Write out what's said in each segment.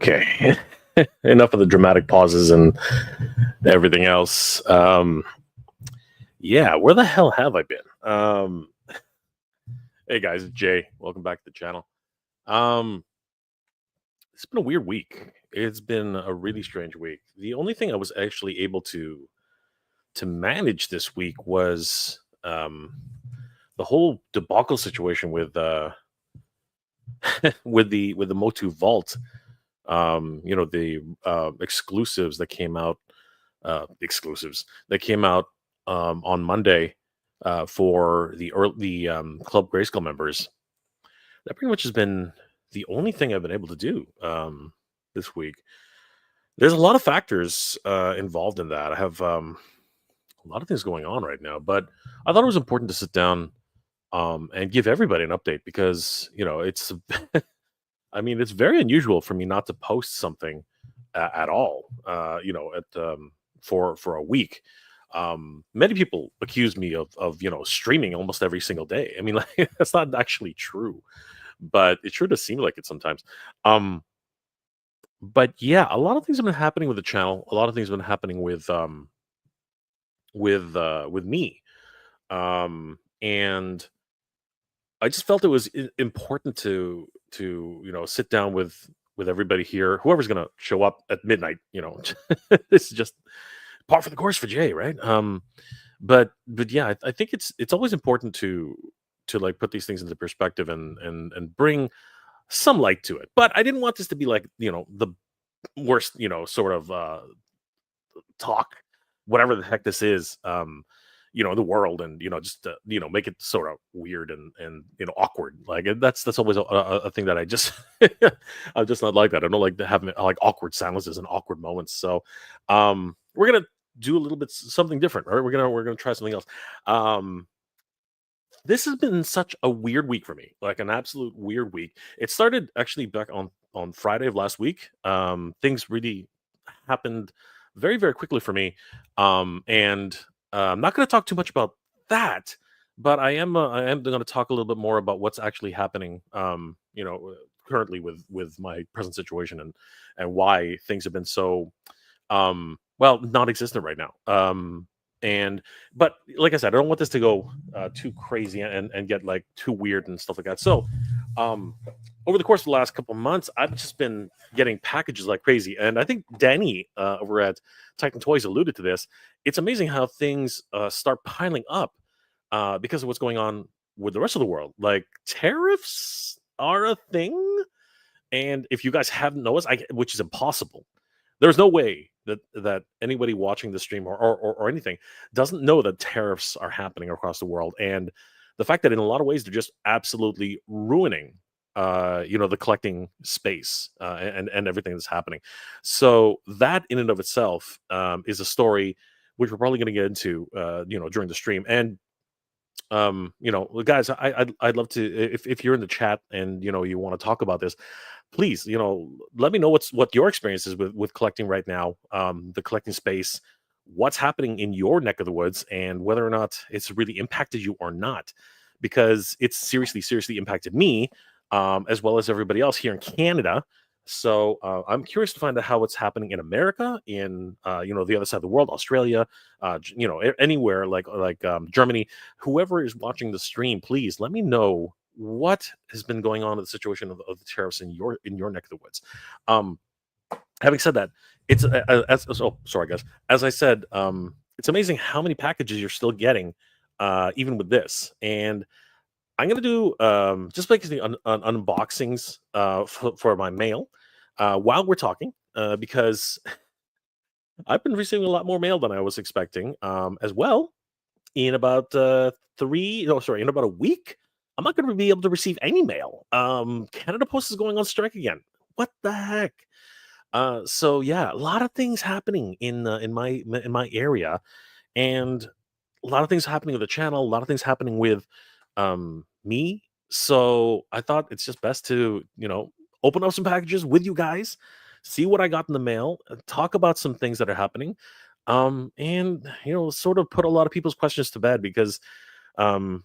Okay. Enough of the dramatic pauses and everything else. Yeah, where the hell have I been? Hey guys, it's Jay. Welcome back to the channel. Um, it's been a weird week. It's been a really strange week. The only thing I was actually able to manage this week was the whole debacle situation with with the MOTU vault. The exclusives that came out on Monday for the Club Grayskull members. That pretty much has been the only thing I've been able to do this week. There's a lot of factors involved in that. I have a lot of things going on right now, but I thought it was important to sit down and give everybody an update because it's it's very unusual for me not to post something at all. For a week. Many people accuse me of streaming almost every single day. I mean, like that's not actually true, but it sure does seem like it sometimes. Um, but yeah, a lot of things have been happening with the channel. A lot of things have been happening with me. And I just felt it was important to sit down with everybody here, whoever's gonna show up at midnight. This is just par for the course for Jay, right? But yeah, I think it's always important to like put these things into perspective and bring some light to it. But I didn't want this to be like the worst sort of talk, whatever the heck this is. In the world, and just make it sort of weird and awkward. Like that's always a thing that I just I'm just not like that. I don't like to have like awkward silences and awkward moments. So we're gonna do a little bit something different, right? We're gonna try something else. Um, this has been such a weird week for me, like an absolute weird week. It started actually back on Friday of last week. Things really happened very very quickly for me, and I'm not going to talk too much about that, but I am going to talk a little bit more about what's actually happening. Currently with my present situation and why things have been so non-existent right now. And but like I said, I don't want this to go too crazy and get like too weird and stuff like that. So um over the course of the last couple of months, I've just been getting packages like crazy. And I think Danny over at Titan Toys alluded to this. It's amazing how things start piling up because of what's going on with the rest of the world. Like tariffs are a thing, and if you guys haven't noticed, which is impossible, there's no way that anybody watching the stream or anything doesn't know that tariffs are happening across the world, and the fact that in a lot of ways they're just absolutely ruining the collecting space and everything that's happening. So that in and of itself is a story which we're probably going to get into during the stream. And guys, I'd love to, if you're in the chat and you want to talk about this, please let me know what your experience is with collecting right now, the collecting space, what's happening in your neck of the woods, and whether or not it's really impacted you or not, because it's seriously impacted me, as well as everybody else here in Canada. So I'm curious to find out how it's happening in America, in the other side of the world, Australia, anywhere like Germany. Whoever is watching the stream, please let me know what has been going on with the situation of the tariffs in your neck of the woods. Um, Having said that, it's sorry guys. As I said, it's amazing how many packages you're still getting, even with this. And I'm gonna do just basically unboxings for my mail while we're talking, because I've been receiving a lot more mail than I was expecting. As well, in about in about a week, I'm not going to be able to receive any mail. Canada Post is going on strike again. What the heck? So yeah, a lot of things happening in my area, and a lot of things happening with the channel, a lot of things happening with me. So I thought it's just best to open up some packages with you guys, see what I got in the mail, talk about some things that are happening, and sort of put a lot of people's questions to bed, because um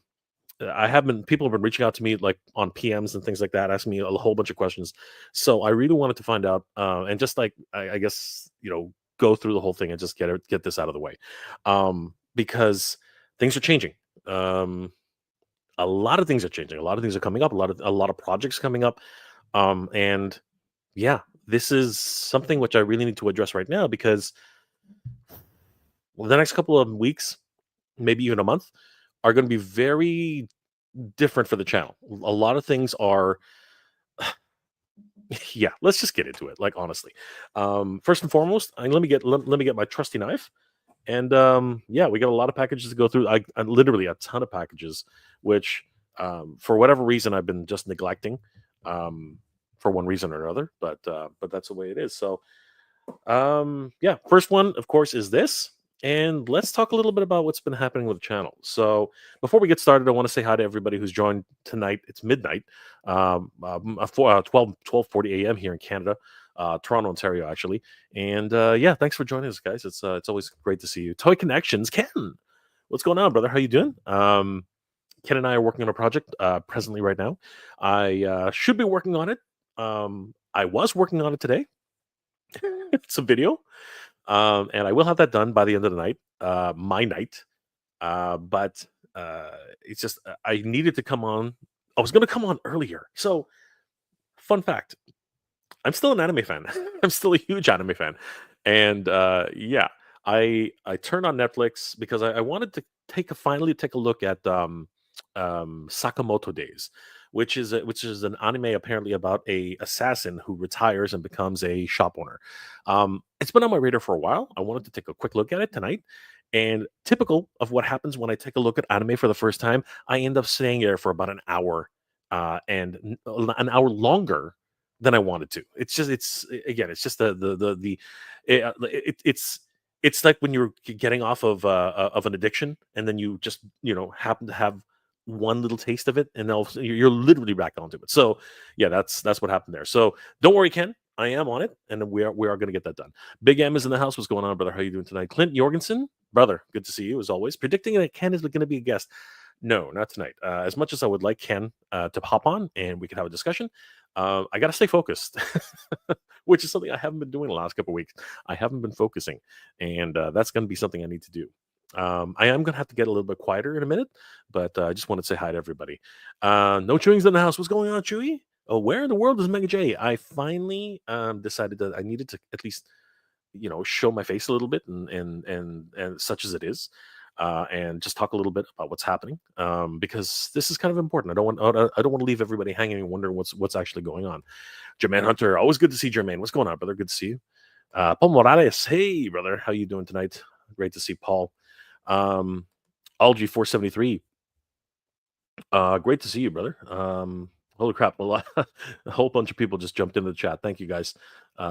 I have been people have been reaching out to me like on PMs and things like that, asking me a whole bunch of questions. So I really wanted to find out, and just like I guess go through the whole thing and just get this out of the way, because things are changing. Um, a lot of things are changing. A lot of things are coming up. A lot of projects coming up, and yeah, this is something which I really need to address right now because the next couple of weeks, maybe even a month, are going to be very different for the channel. A lot of things are yeah, let's just get into it. Like honestly, first and foremost, let me get my trusty knife, and yeah, we got a lot of packages to go through. I literally a ton of packages, which for whatever reason I've been just neglecting, um, for one reason or another. But that's the way it is. So yeah, first one, of course, is this. And let's talk a little bit about what's been happening with the channel. So, before we get started, I want to say hi to everybody who's joined tonight. It's midnight, 12:40 a.m. here in Canada, Toronto, Ontario, actually. And yeah, thanks for joining us, guys. It's always great to see you. Toy Connections, Ken, what's going on, brother? How you doing? Ken and I are working on a project presently right now. I should be working on it. I was working on it today. It's a video, and I will have that done by the end of the night, my night. But it's just I needed to come on. I was going to come on earlier. So, fun fact: I'm still an anime fan. I'm still a huge anime fan, and yeah, I turned on Netflix because I wanted to finally take a look at Sakamoto Days, which is an anime apparently about a assassin who retires and becomes a shop owner. It's been on my radar for a while. I wanted to take a quick look at it tonight. And typical of what happens when I take a look at anime for the first time, I end up staying there for about an hour, an hour longer than I wanted to. Again, it's just it's like when you're getting off of an addiction, and then you just happen to have one little taste of it, and then you're literally back onto it. So yeah, that's what happened there. So don't worry, Ken. I am on it, and we are going to get that done. Big M is in the house. What's going on, brother? How you doing tonight? Clint Jorgensen, brother, good to see you as always. Predicting that Ken is going to be a guest. No, not tonight. As much as I would like Ken to hop on and we could have a discussion, I got to stay focused, which is something I haven't been doing the last couple of weeks. I haven't been focusing, and that's going to be something I need to do. I am going to have to get a little bit quieter in a minute, but I just wanted to say hi to everybody. No Chewing's in the house. What's going on, Chewy? Oh, where in the world is Mega J? I finally decided that I needed to at least show my face a little bit, and such as it is, and just talk a little bit about what's happening, because this is kind of important. I don't want to leave everybody hanging and wondering what's actually going on. Jermaine Hunter, always good to see Jermaine. What's going on, brother? Good to see you. Paul Morales, hey brother, how you doing tonight? Great to see Paul. Algie 473, great to see you, brother. Holy crap, a whole bunch of people just jumped into the chat. Thank you guys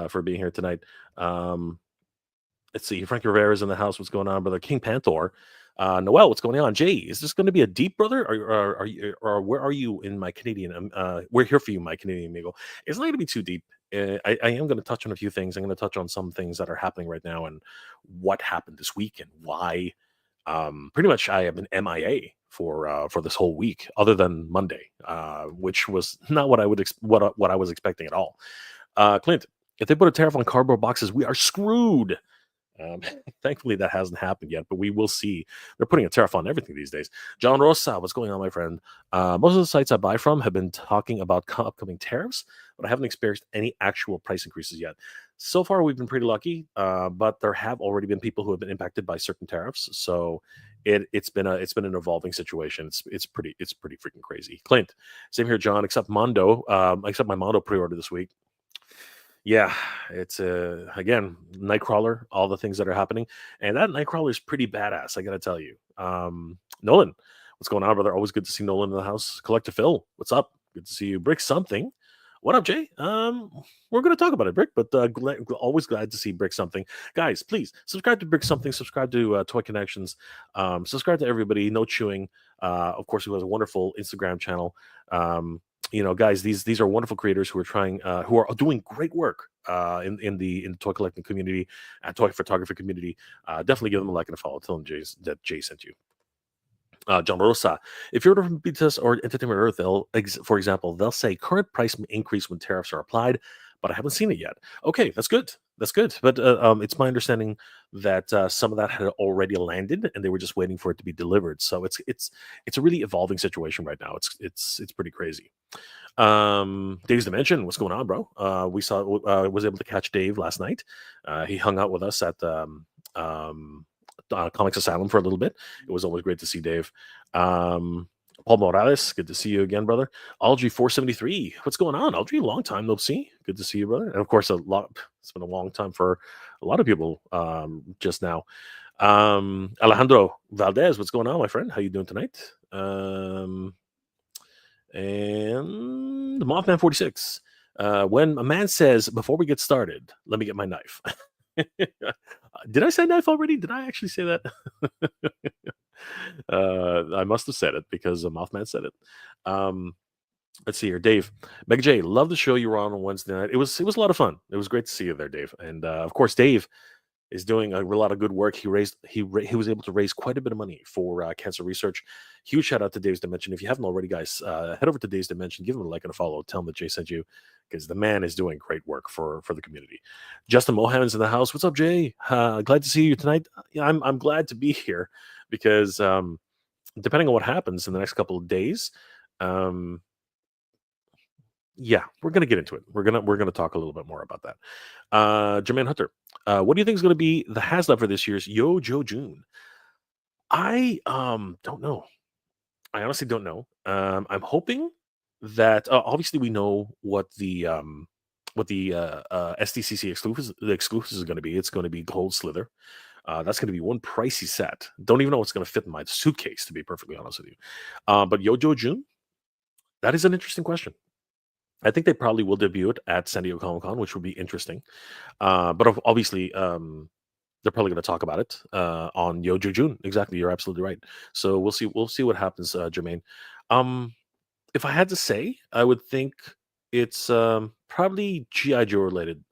for being here tonight. Let's see. Frank Rivera's in the house. What's going on, brother? King Panther. Noel, what's going on? Jay, is this going to be a deep, brother? Or where are you in my Canadian? We're here for you, my Canadian amigo. It's not going to be too deep. I am going to touch on a few things. I'm going to touch on some things that are happening right now and what happened this week and why. Pretty much, I have been MIA for this whole week, other than Monday, which was not what what I was expecting at all. Clint, if they put a tariff on cardboard boxes, we are screwed. Um, Thankfully, that hasn't happened yet, but we will see. They're putting a tariff on everything these days. John Rosa, what's going on, my friend? Most of the sites I buy from have been talking about upcoming tariffs, but I haven't experienced any actual price increases yet. So far, we've been pretty lucky, but there have already been people who have been impacted by certain tariffs. So it's been an evolving situation. It's pretty freaking crazy. Clint, same here, John. Except my Mondo pre-order this week. Yeah, it's again Nightcrawler, all the things that are happening, and that Nightcrawler is pretty badass. I gotta tell you, Nolan, what's going on, brother? Always good to see Nolan in the house. Collector Phil, what's up? Good to see you. Brick something. What up, Jay? We're gonna talk about it, Brick, but always glad to see Brick something. Guys, please subscribe to Brick something. Subscribe to Toy Connections. Subscribe to everybody. No chewing. Of course, who has a wonderful Instagram channel. Guys, these are wonderful creators who are doing great work in the toy collecting community and toy photography community. Definitely give them a like and a follow. Tell them that Jay sent you. John Rosa, if you're from BTS or Entertainment Earth, for example, they'll say current price increase when tariffs are applied, but I haven't seen it yet. Okay, that's good. That's good. But it's my understanding that some of that had already landed, and they were just waiting for it to be delivered. So it's a really evolving situation right now. It's pretty crazy. Dave's Dimension, what's going on, bro? We saw was able to catch Dave last night. He hung out with us at um, Comics Asylum for a little bit. It was always great to see Dave. Paul Morales, good to see you again, brother. Aldry 473, what's going on? Aldry, long time no see. Good to see you, brother. And of course, it's been a long time for a lot of people just now. Alejandro Valdez, what's going on, my friend? How you doing tonight? And Mothman 46. When a man says, before we get started, let me get my knife. Did I say knife already? Did I actually say that? I must have said it because Mothman said it. Let's see here, Dave. Meg J, love the show you were on Wednesday night. It was a lot of fun. It was great to see you there, Dave. And of course, Dave is doing a lot of good work. He was able to raise quite a bit of money for cancer research. Huge shout out to Dave's Dimension. If you haven't already, guys, head over to Dave's Dimension, give him a like and a follow. Tell him that Jay sent you, because the man is doing great work for the community. Justin Mohamed's in the house. What's up, Jay? Glad to see you tonight. Yeah, I'm glad to be here because depending on what happens in the next couple of days, yeah, we're gonna get into it. We're gonna talk a little bit more about that. Jermaine Hunter, what do you think is gonna be the HasLab for this year's Yo Joe June? I don't know. I honestly don't know. I'm hoping that obviously we know what the SDCC exclusives is going to be. It's going to be Gold Slither. That's going to be one pricey set. Don't even know what's going to fit in my suitcase, to be perfectly honest with you. But Yo Joe June, that is an interesting question. I think they probably will debut it at San Diego Comic Con, which would be interesting. But obviously, they're probably going to talk about it on Yo Joe June. Exactly, you're absolutely right. So we'll see. We'll see what happens, Jermaine. If I had to say, I would think it's probably GI Joe related.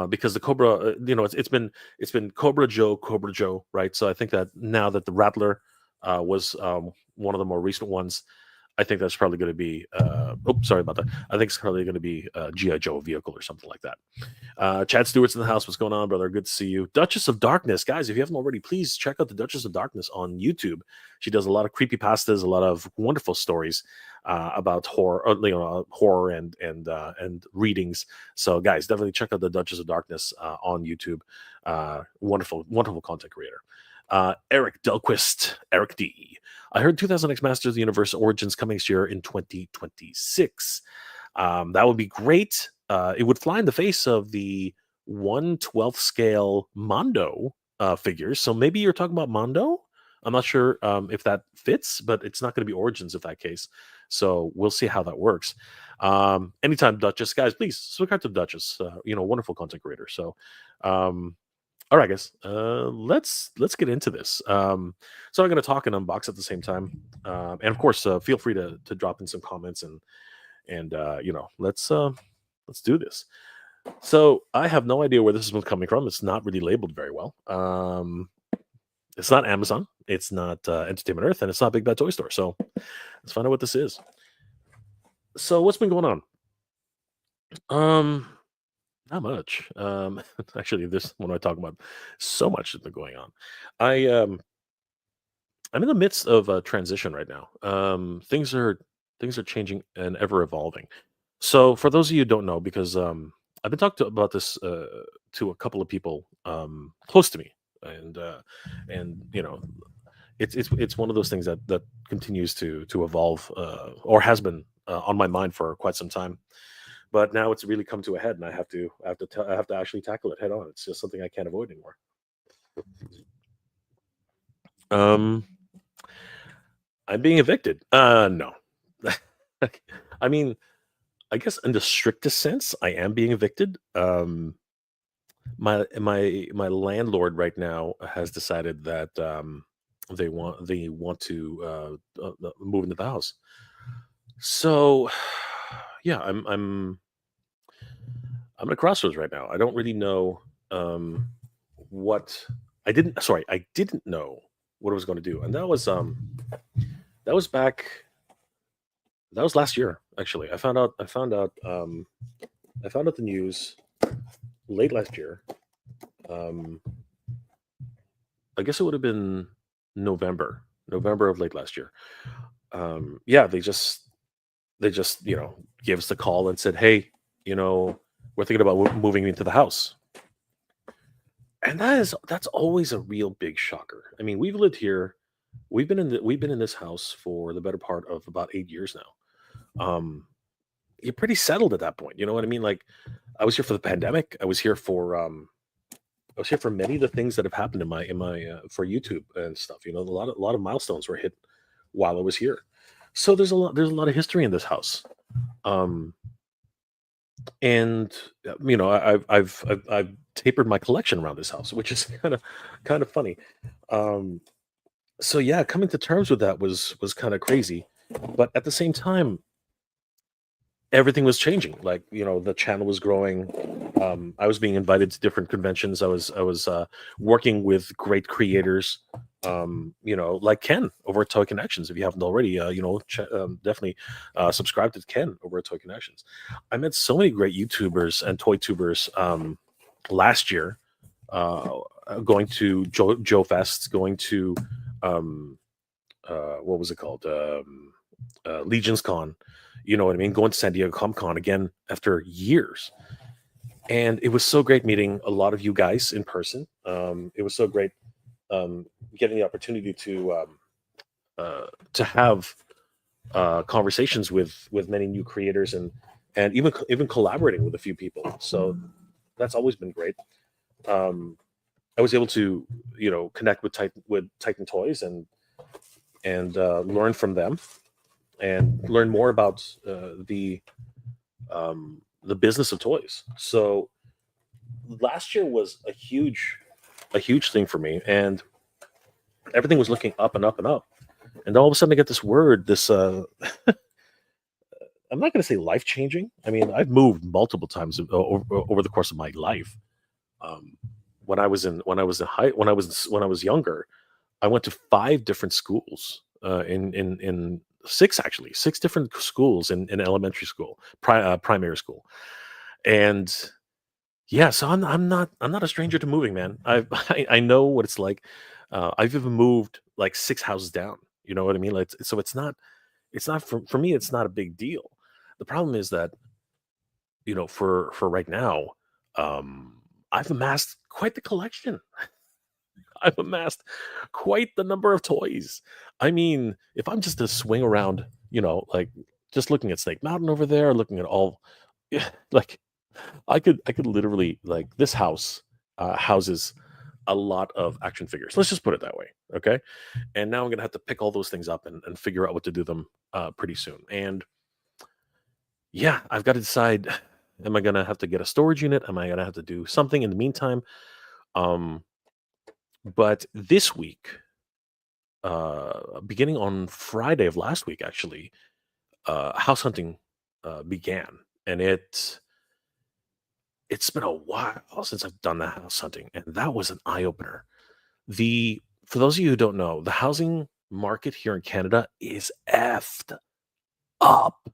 Because the Cobra, it's been Cobra Joe, right? So I think that now that the Rattler was one of the more recent ones, I think that's probably going to be. Sorry about that. I think it's probably going to be a GI Joe vehicle or something like that. Chad Stewart's in the house. What's going on, brother? Good to see you. Duchess of Darkness, guys. If you haven't already, please check out the Duchess of Darkness on YouTube. She does a lot of creepy pastas, a lot of wonderful stories about horror and readings. So, guys, definitely check out the Duchess of Darkness on YouTube. Wonderful content creator. Eric Delquist, Eric D. I heard 2000X Masters of the Universe Origins coming this year in 2026. That would be great. It would fly in the face of the 1/12 scale Mondo figures. So maybe you're talking about Mondo. I'm not sure if that fits, but it's not going to be Origins if that case. So we'll see how that works. Anytime Duchess, guys, please subscribe to Duchess. Wonderful content creator. So all right, guys, let's get into this. So I'm going to talk and unbox at the same time, and of course, feel free to drop in some comments and let's do this. So I have no idea where this is coming from. It's not really labeled very well. It's not Amazon. It's not Entertainment Earth, and it's not Big Bad Toy Store. So let's find out what this is. So what's been going on? Not much. Actually, this what am I talking about? So much has been going on. I'm in the midst of a transition right now. Things are changing and ever evolving. So for those of you who don't know, because I've been talking about this to a couple of people close to me, and it's one of those things that continues to evolve or has been on my mind for quite some time. But now it's really come to a head, and I have to actually tackle it head on. It's just something I can't avoid anymore. I'm being evicted. No. I mean, I guess in the strictest sense, I am being evicted. My landlord right now has decided that they want to move into the house. So, yeah, I'm at a crossroads right now. I don't really know what I didn't know what I was going to do, and that was That was back. That was last year, actually. I found out the news late last year. Um, I guess it would have been November of late last year. Yeah, they just gave us the call and said, "Hey, you know, we're thinking about moving into the house." And that's always a real big shocker. I mean, we've lived here. We've been in this house for the better part of about 8 years now. You're pretty settled at that point. You know what I mean? Like, I was here for the pandemic. I was here for many of the things that have happened in my for YouTube and stuff. You know, a lot of milestones were hit while I was here. So there's a lot of history in this house. Um, and I've tapered my collection around this house, which is kind of funny. Um, so yeah, coming to terms with that was kind of crazy, but at the same time, everything was changing. Like, the channel was growing. I was being invited to different conventions. I was working with great creators, like Ken over at Toy Connections. If you haven't already, definitely subscribe to Ken over at Toy Connections. I met so many great YouTubers and toy tubers last year, uh, going to Joe Fest, going to um, what was it called? Legion's Con. You know what I mean? Going to San Diego Comic Con again after years. And it was so great meeting a lot of you guys in person. It was so great getting the opportunity to have conversations with many new creators and even collaborating with a few people. So that's always been great. Um, I was able to connect with Titan Toys and learn from them and learn more about the business of toys. So last year was a huge thing for me, and everything was looking up and up and up. And all of a sudden, I get this word. This I'm not going to say life changing. I mean, I've moved multiple times over the course of my life. Um, when I was younger, I went to 5 different schools in six different schools in elementary school, primary school, and yeah. So I'm not a stranger to moving, man. I know what it's like. I've even moved like 6 houses down. You know what I mean? Like, so it's not for me. It's not a big deal. The problem is that for right now, um, I've amassed quite the collection. I've amassed quite the number of toys. I mean, if I'm just to swing around, like just looking at Snake Mountain over there, looking at all, like I could literally like this house houses a lot of action figures. Let's just put it that way, okay? And now I'm gonna have to pick all those things up and figure out what to do them pretty soon. And yeah, I've got to decide: am I gonna have to get a storage unit? Am I gonna have to do something in the meantime? Um, but this week, beginning on Friday of last week, actually, house hunting began, and it's been a while since I've done the house hunting, and that was an eye opener. The For those of you who don't know, the housing market here in Canada is effed up.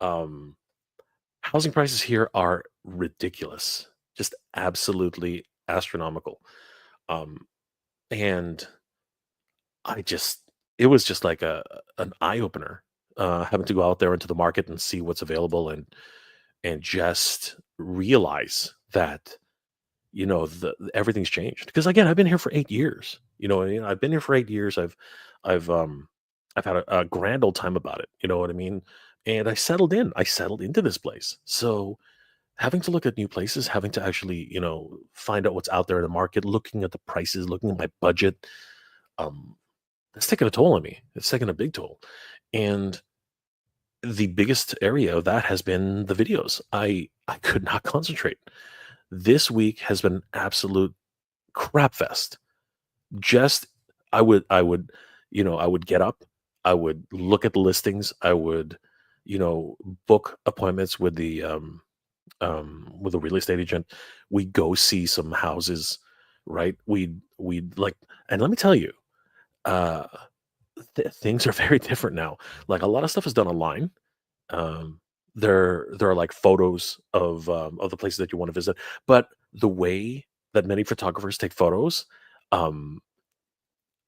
Um, Housing prices here are ridiculous, just absolutely astronomical. Um, and I just it was just like an eye opener, having to go out there into the market and see what's available and just realize that everything's changed. Because again, I've been here for 8 years. I've been here for 8 years. I've I've had a grand old time about it. You know what I mean? And I settled in. I settled into this place. So having to look at new places, having to actually find out what's out there in the market, looking at the prices, looking at my budget, um, it's taken a toll on me. It's taken a big toll. And the biggest area of that has been the videos. I could not concentrate. This week has been absolute crap fest. Just I would I would get up, I would look at the listings, I would you know book appointments with a real estate agent. We go see some houses, right? We'd like, and let me tell you, uh things are very different now. Like a lot of stuff is done online. Um, there are like photos of the places that you want to visit, but the way that many photographers take photos, um,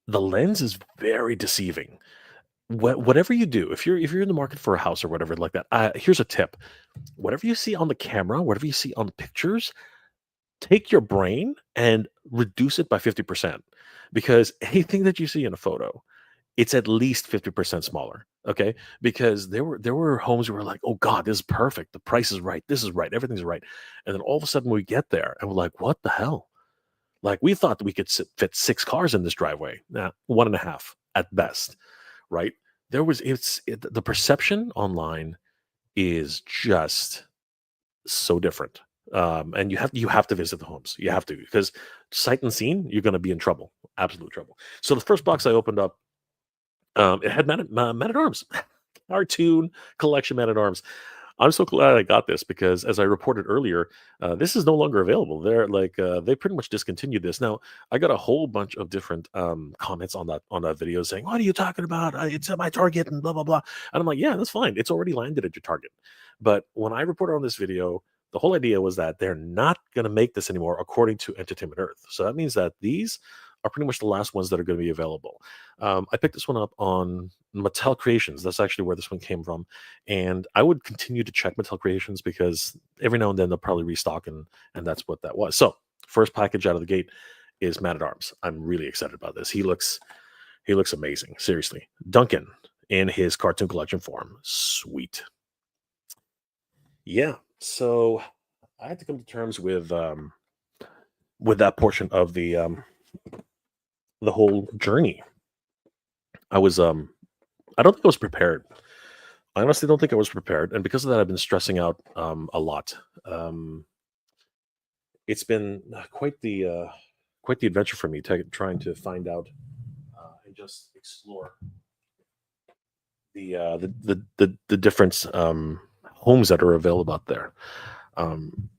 the lens is very deceiving. Whatever you do, if you're in the market for a house or whatever like that, here's a tip: whatever you see on the camera, whatever you see on the pictures, take your brain and reduce it by 50%, because anything that you see in a photo, it's at least 50% smaller. Okay. Because there were homes where we're like, oh God, this is perfect. The price is right. This is right. Everything's right. And then all of a sudden we get there and we're like, what the hell? Like we thought that we could fit 6 cars in this driveway. Nah, one and a half at best. Right. The perception online is just so different. And you have to visit the homes. You have to, because sight unseen, you're going to be in trouble, absolute trouble. So the first box I opened up, it had Man at Arms, cartoon collection Man at Arms. I'm so glad I got this because, as I reported earlier, this is no longer available. They pretty much discontinued this. Now, I got a whole bunch of different comments on that video saying, "What are you talking about? It's at my Target and blah blah blah." And I'm like, "Yeah, that's fine. It's already landed at your Target." But when I reported on this video, the whole idea was that they're not going to make this anymore, according to Entertainment Earth. So that means that these are pretty much the last ones that are going to be available. I picked this one up on Mattel Creations. That's actually where this one came from, and I would continue to check Mattel Creations because every now and then they'll probably restock, and that's what that was. So first package out of the gate is Man at Arms. I'm really excited about this. He looks amazing. Seriously, Duncan in his cartoon collection form. Sweet. Yeah. So I had to come to terms with that portion of the whole journey. I was I don't think I was prepared. I honestly don't think I was prepared, and because of that, I've been stressing out a lot. Um, it's been quite the adventure for me, trying to find out and just explore the different homes that are available out there. Um,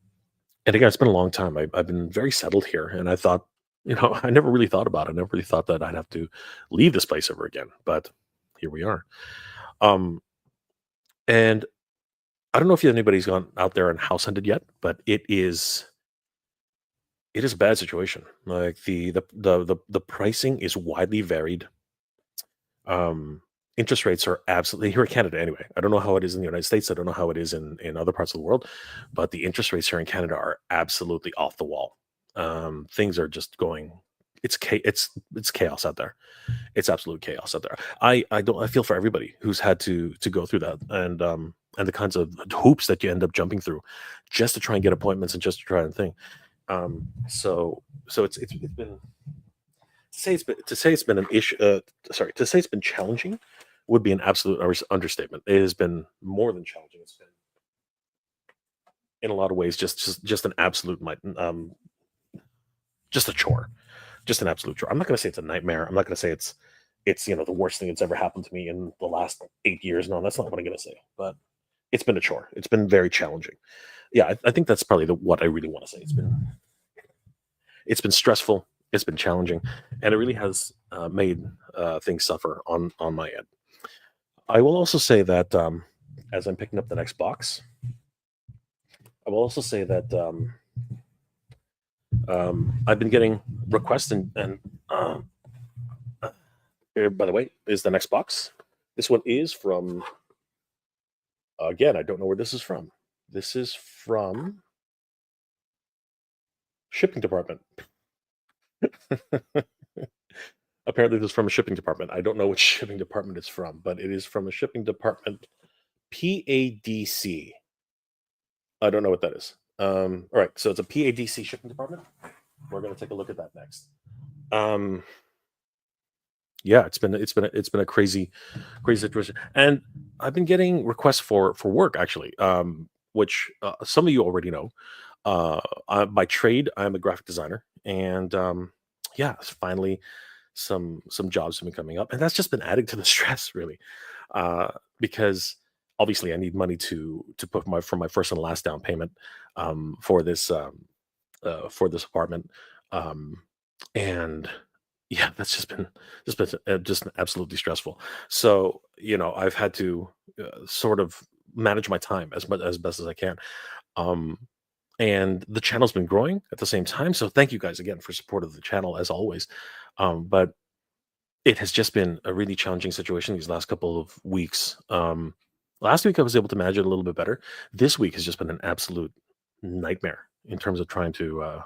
and again, it's been a long time. I've been very settled here, and I thought, I never really thought about it. I never really thought that I'd have to leave this place ever again. But here we are. Um, and I don't know if anybody's gone out there and house hunted yet, but it is a bad situation. Like the pricing is widely varied. Um, Interest rates are absolutely here in Canada anyway. I don't know how it is in the United States. I don't know how it is in other parts of the world, but the interest rates here in Canada are absolutely off the wall. Things are just going. It's chaos out there. It's absolute chaos out there. I feel for everybody who's had to go through that, and the kinds of hoops that you end up jumping through just to try and get appointments and just to try and think. So it's been to say it's been an issue. Sorry, to say it's been challenging would be an absolute understatement. It has been more than challenging. It's been in a lot of ways just an absolute just a chore, just an absolute chore. I'm not going to say it's a nightmare. I'm not going to say it's the worst thing that's ever happened to me in the last 8 years. No, that's not what I'm going to say. But it's been a chore. It's been very challenging. Yeah, I think that's probably what I really want to say. It's been stressful. It's been challenging, and it really has made things suffer on my end. I will also say that as I'm picking up the next box, I will also say that I've been getting requests and here, by the way, is the next box. This one is from again. I don't know where this is from. This is from shipping department. Apparently, this is from a shipping department. I don't know which shipping department it's from, but it is from a shipping department. PADC. I don't know what that is. All right, so it's a PADC shipping department. We're going to take a look at that next. Um, yeah, it's been a crazy situation, and I've been getting requests for work actually, which some of you already know. By trade, I'm a graphic designer, and yeah, finally some jobs have been coming up, and that's just been adding to the stress really, because obviously I need money to put for my first and last down payment for this apartment, um, and Yeah, that's just absolutely stressful. So, I've had to sort of manage my time as best as I can. Um, and the channel's been growing at the same time. So thank you guys again for support of the channel as always. But it has just been a really challenging situation these last couple of weeks. Last week I was able to manage it a little bit better. This week has just been an absolute nightmare in terms of trying to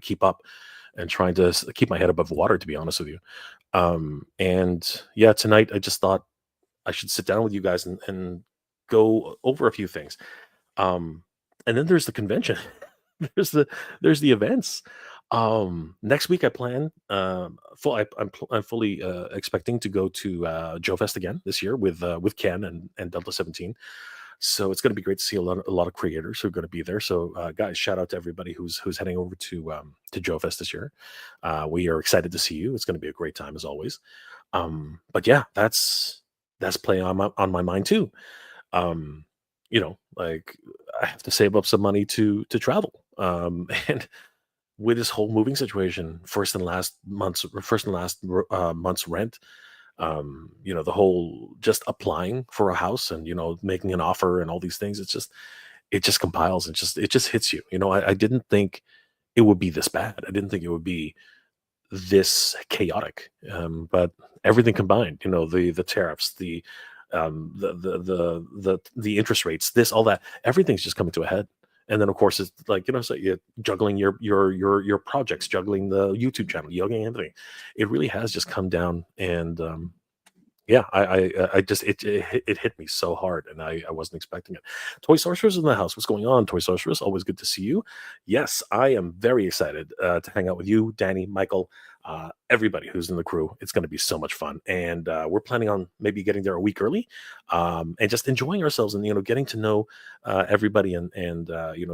keep up and trying to keep my head above water. To be honest with you, and yeah, tonight I just thought I should sit down with you guys and go over a few things. Um, and then there's the convention. there's the there's the events. Next week I plan. I'm fully expecting to go to Joe Fest again this year with Ken and Delta 17. So it's going to be great to see a lot of creators who are going to be there. So guys, shout out to everybody who's heading over to Joe Fest this year. We are excited to see you. It's going to be a great time as always. But yeah, that's playing on my mind too. Um, like I have to save up some money to travel. And with this whole moving situation, first and last month's rent, the whole just applying for a house and making an offer and all these things. It just compiles and it just hits you. I didn't think it would be this bad. I didn't think it would be this chaotic. But everything combined, the tariffs, the interest rates, this, all that, everything's just coming to a head. And then of course it's like, so you're juggling your projects, juggling the YouTube channel, juggling everything. It really has just come down and yeah, I just it hit me so hard, and I wasn't expecting it. Toy Sorcerers in the house. What's going on, Toy Sorcerers? Always good to see you. Yes, I am very excited to hang out with you, Danny, Michael, everybody who's in the crew. It's going to be so much fun, and we're planning on maybe getting there a week early, and just enjoying ourselves and getting to know everybody and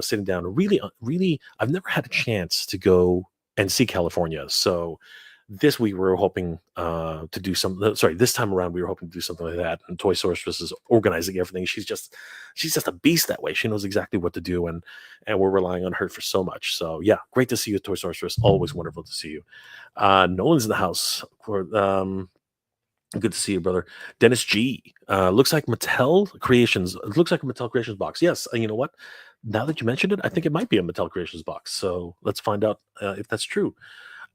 sitting down. Really, really, I've never had a chance to go and see California, so this week we were hoping to do some. Sorry, this time around we were hoping to do something like that. And Toy Sorceress is organizing everything. She's just a beast that way. She knows exactly what to do, and we're relying on her for so much. So yeah, great to see you, Toy Sorceress. Always wonderful to see you. Nolan's in the house. Good to see you, brother. Dennis G. Looks like Mattel Creations. It looks like a Mattel Creations box. Yes, you know what? Now that you mentioned it, I think it might be a Mattel Creations box. So let's find out if that's true.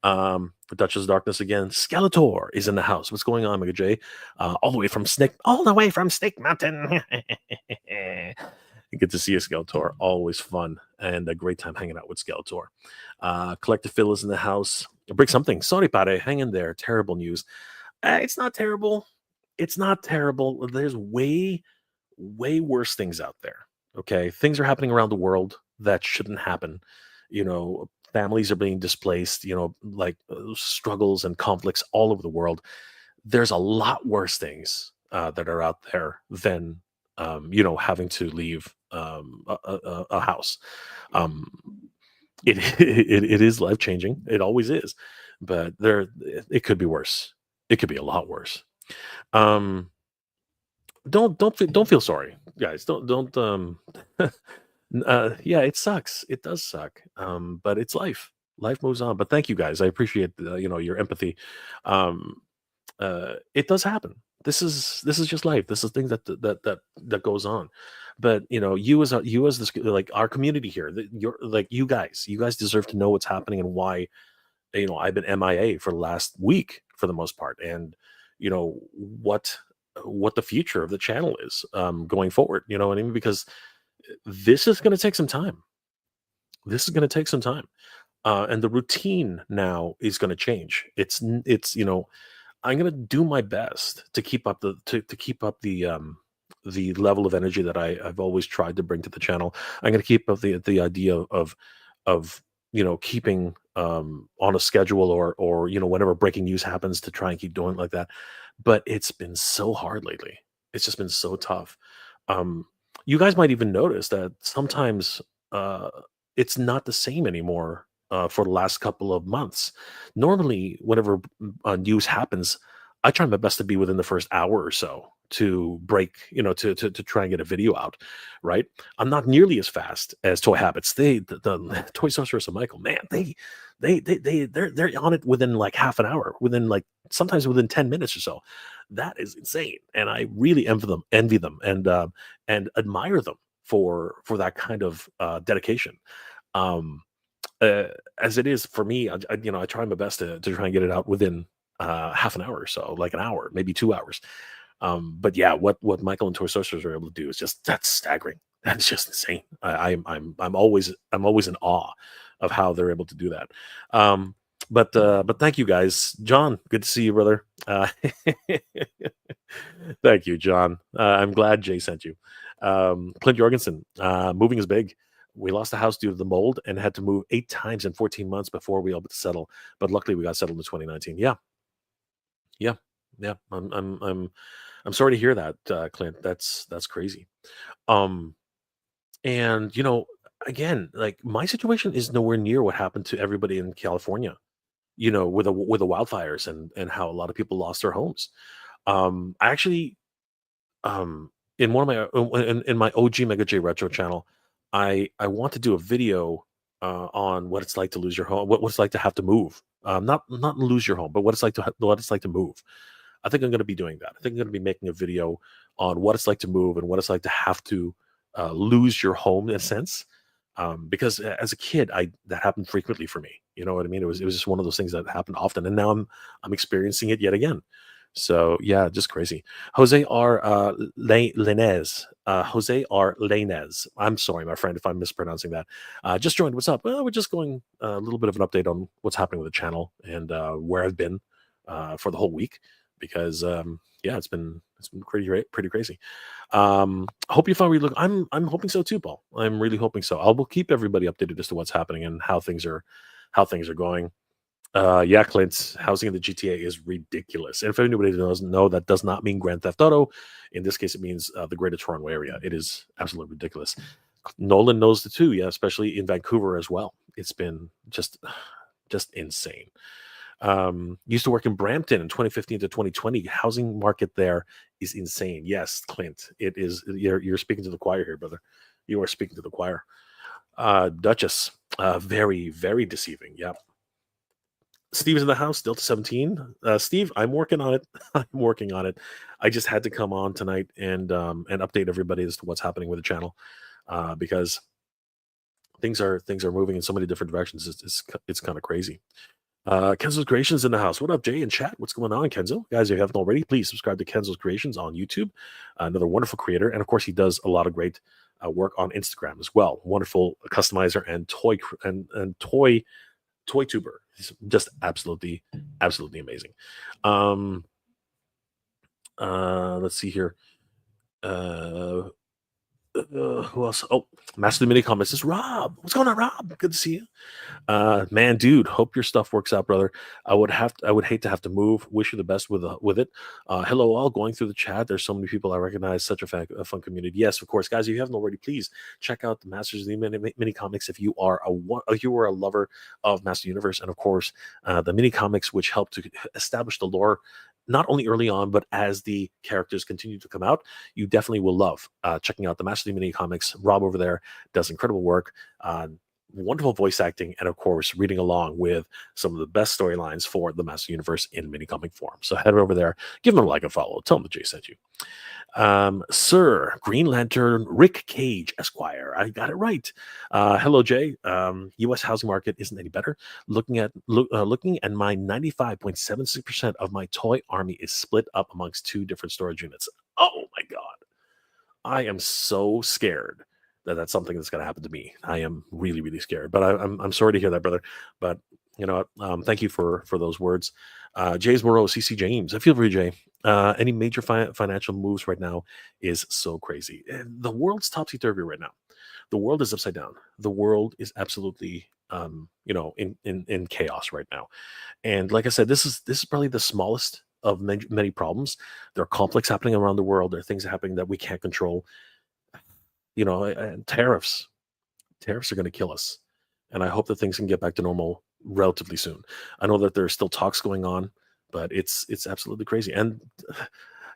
Duchess of Darkness again. Skeletor is in the house. What's going on, Mega J? All the way from Snake Mountain. Good to see you, Skeletor. Always fun and a great time hanging out with Skeletor. Collective Phil is in the house. Break something. Sorry, Pare. Hang in there. Terrible news. It's not terrible. It's not terrible. There's way, way worse things out there. Okay. Things are happening around the world that shouldn't happen. Families are being displaced, like struggles and conflicts all over the world. There's a lot worse things that are out there than, having to leave a house. Um, it is life changing. It always is, but it could be worse. It could be a lot worse. Um, don't feel sorry, guys. Don't. Yeah, it sucks. It does suck. But it's life. Life moves on. But thank you guys. I appreciate your empathy. Um, it does happen. This is just life. This is things that goes on. But you as this, like our community here, you're like you guys deserve to know what's happening and why I've been MIA for the last week for the most part, and what the future of the channel is going forward. You know what I mean? Because this is going to take some time. This is going to take some time, and the routine now is going to change. It's I'm going to do my best to keep up to keep up the level of energy that I've always tried to bring to the channel. I'm going to keep up the idea of keeping on a schedule or whenever breaking news happens to try and keep doing it like that. But it's been so hard lately. It's just been so tough. Um, you guys might even notice that sometimes uh, it's not the same anymore for the last couple of months. Normally, whenever news happens, I try my best to be within the first hour or so to break, to try and get a video out, right? I'm not nearly as fast as Toy Habits. The Toy Sorceress and Michael, man, they're on it within like half an hour, within like sometimes within 10 minutes or so. That is insane, and I really envy them, and admire them for that kind of dedication. Um, uh, as it is for me, I try my best to try and get it out within half an hour or so, like an hour, maybe 2 hours. But yeah, what Michael and Toy Sorcerers are able to do is just that's staggering. That's just insane. I'm always in awe of how they're able to do that. Um, but thank you guys, John. Good to see you, brother. Thank you, John. I'm glad Jay sent you. Clint Jorgensen, moving is big. We lost the house due to the mold and had to move 8 times in 14 months before we were able to settle. But luckily, we got settled in 2019. Yeah, yeah, yeah. I'm sorry to hear that, Clint. That's crazy. Um, and again, like my situation is nowhere near what happened to everybody in California. With the wildfires and how a lot of people lost their homes. I actually in one of my in my OG Mega J Retro channel, I want to do a video on what it's like to lose your home, what it's like to have to move. Not lose your home, but what it's like to move. I think I'm going to be doing that. I think I'm going to be making a video on what it's like to move and what it's like to have to lose your home in a sense. Because as a kid, I that happened frequently for me. You know what I mean? It was just one of those things that happened often, and now I'm experiencing it yet again. So yeah, just crazy. Jose R. Lenez. Jose R. Lenez. I'm sorry, my friend, if I'm mispronouncing that. Just joined. What's up? Well, we're just going a little bit of an update on what's happening with the channel and where I've been for the whole week because yeah, it's been pretty crazy. I hope you find where you look. I'm hoping so too, Paul. I'm really hoping so. I will keep everybody updated as to what's happening and how things are going. Yeah, Clint, housing in the GTA is ridiculous. And if anybody doesn't know, that does not mean Grand Theft Auto. In this case, it means the Greater Toronto Area. It is absolutely ridiculous. Nolan knows the too, yeah, especially in Vancouver as well. It's been just insane. Used to work in Brampton in 2015 to 2020. Housing market there is insane. Yes, Clint, it is. You're speaking to the choir here, brother. You are speaking to the choir. Duchess, very, very deceiving. Yeah. Steve's in the house, Delta 17. Steve, I'm working on it. I'm working on it. I just had to come on tonight and update everybody as to what's happening with the channel because things are moving in so many different directions. It's kind of crazy. Kenzo's Creations in the house. What up, Jay? In chat, what's going on, Kenzo? Guys, if you haven't already, please subscribe to Kenzo's Creations on YouTube. Another wonderful creator, and of course, he does a lot of great work on Instagram as well. Wonderful customizer and toy tuber. He's just absolutely amazing. Let's see here. Who else? Oh, Master of the Mini Comments is Rob. What's going on, Rob? Good to see you. Man, dude, hope your stuff works out, brother. I would hate to have to move. Wish you the best with it. Hello, all. Going through the chat, there's so many people I recognize. Such a fun community. Yes, of course, guys. If you haven't already, please check out the Masters of the Mini Comics. If you are a lover of Master Universe, and of course, the mini comics, which help to establish the lore. Not only early on, but as the characters continue to come out, you definitely will love checking out the Master of the Mini Comics. Rob over there does incredible work. Wonderful voice acting, and of course, reading along with some of the best storylines for the Master Universe in mini comic form. So head over there, give them a like and follow. Tell them that Jay sent you. Sir Green Lantern Rick Cage Esquire. I got it right. Hello, Jay. U.S. housing market isn't any better. Looking at my 95.76% of my toy army is split up amongst 2 different storage units. Oh my God. I am so scared that that's something that's going to happen to me. I am really, really scared. But I'm sorry to hear that, brother. But you know what? Thank you for those words. James Moreau, CC James. I feel for you, Jay. Any major financial moves right now is so crazy. The world's topsy-turvy right now. The world is upside down. The world is absolutely in chaos right now. And like I said, this is probably the smallest of many problems. There are conflicts happening around the world. There are things happening that we can't control. And tariffs are going to kill us. And I hope that things can get back to normal relatively soon. I know that there's still talks going on, but it's absolutely crazy. And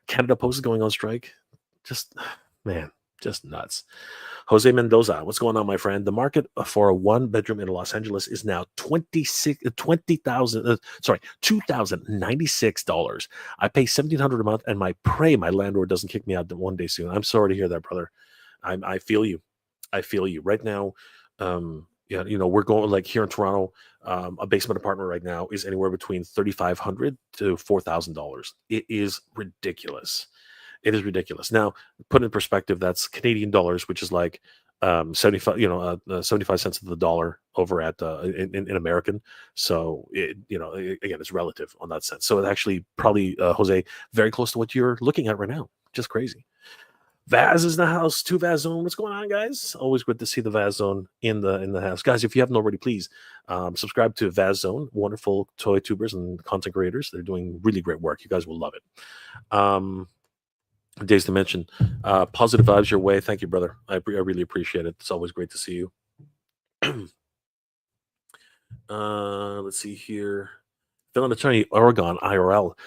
Canada Post is going on strike. Just man, just nuts. Jose Mendoza, what's going on, my friend? The market for a one bedroom in Los Angeles is now $2,096. I pay $1,700 a month, and I pray my landlord doesn't kick me out one day soon. I'm sorry to hear that, brother. I feel you. I feel you right now. Yeah, we're going like here in Toronto. A basement apartment right now is anywhere between $3,500 to $4,000. It is ridiculous. It is ridiculous. Now, put in perspective, that's Canadian dollars, which is like 75, 75 cents of the dollar over at in American. So again, it's relative on that sense. So it actually probably Jose, very close to what you're looking at right now. Just crazy. Vaz is in the house. Two Vaz Zone. What's going on, guys? Always good to see the Vaz Zone in the house, guys. If you haven't already, please subscribe to Vaz Zone. Wonderful toy tubers and content creators. They're doing really great work. You guys will love it. Days to mention, positive vibes your way. Thank you, brother. I really appreciate it. It's always great to see you. Let's see here. Phil Attorney, Oregon, IRL.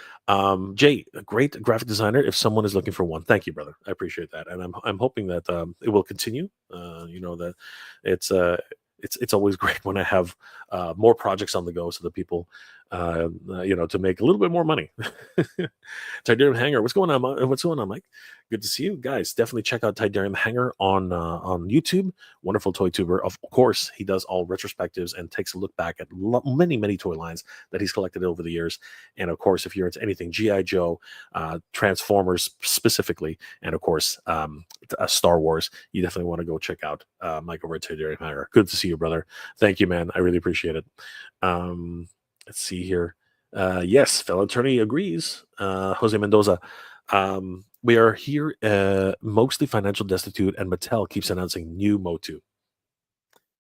Jay, a great graphic designer. If someone is looking for one, thank you, brother. I appreciate that, and I'm hoping that it will continue. That it's always great when I have more projects on the go, so that people, to make a little bit more money. Tidarium Hanger, what's going on? What's going on, Mike? Good to see you guys. Definitely check out Tidarium Hanger on YouTube. Wonderful toy tuber. Of course, he does all retrospectives and takes a look back at many toy lines that he's collected over the years. And of course, if you're into anything GI Joe, Transformers specifically, and of course Star Wars, you definitely want to go check out Mike over at Tidarium Hanger. Good to see you, brother. Thank you, man. I really appreciate it. Let's see here. Yes, fellow attorney agrees. Jose Mendoza. We are here mostly financial destitute, and Mattel keeps announcing new MOTU.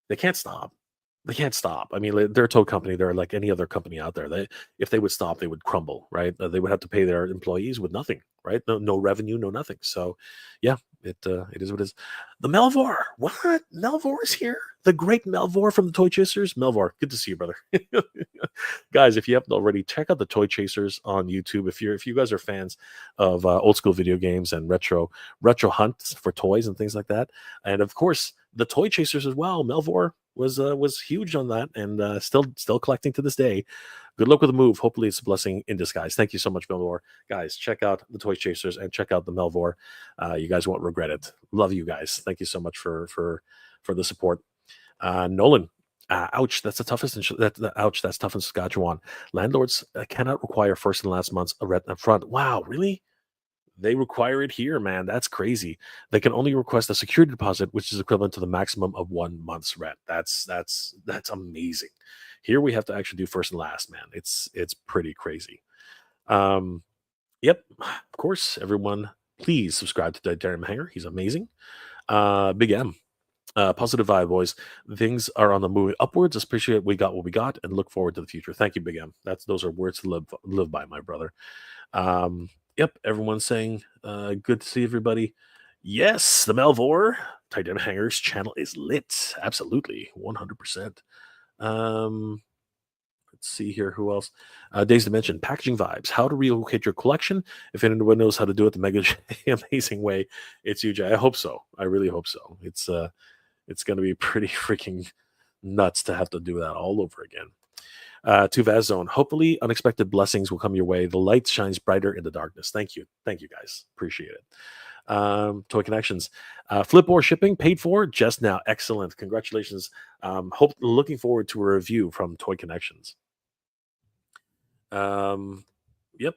They can't stop. They can't stop. I mean, they're a toy company. They're like any other company out there. If they would stop, they would crumble, right? They would have to pay their employees with nothing, right? No revenue, no nothing. So, yeah, it is what it is. The Melvor, what? Melvor is here. The great Melvor from the Toy Chasers. Melvor, good to see you, brother. Guys, if you haven't already, check out the Toy Chasers on YouTube. If you guys are fans of old school video games and retro hunts for toys and things like that, and of course the Toy Chasers as well. Melvor was huge on that, and still collecting to this day. Good luck with the move. Hopefully it's a blessing in disguise. Thank you so much, Melvor. Guys, check out the Toy Chasers and check out the Melvor. You guys won't regret it. Love you guys. Thank you so much for the support. Nolan, ouch, that's the toughest. Ouch, that's tough in Saskatchewan. Landlords cannot require first and last month's rent up front. Wow, really? They require it here, man. That's crazy. They can only request a security deposit, which is equivalent to the maximum of 1 month's rent. That's amazing. Here we have to actually do first and last, man. It's pretty crazy. Yep. Of course, everyone, please subscribe to Darren Hanger. He's amazing. Big M. Positive vibe, boys. Things are on the move upwards. Appreciate we got what we got and look forward to the future. Thank you, Big M. Those are words to live by, my brother. Yep, everyone's saying good to see everybody. Yes, the Melvor Titan Hangers channel is lit. Absolutely, 100%. Let's see here. Who else? Days to mention packaging vibes. How to relocate your collection. If anyone knows how to do it the mega amazing way, it's you, Jay. I hope so. I really hope so. It's going to be pretty freaking nuts to have to do that all over again. To Vaz Zone. Hopefully, unexpected blessings will come your way. The light shines brighter in the darkness. Thank you, guys. Appreciate it. Toy Connections. Flip or shipping paid for just now. Excellent. Congratulations. Looking forward to a review from Toy Connections. Yep,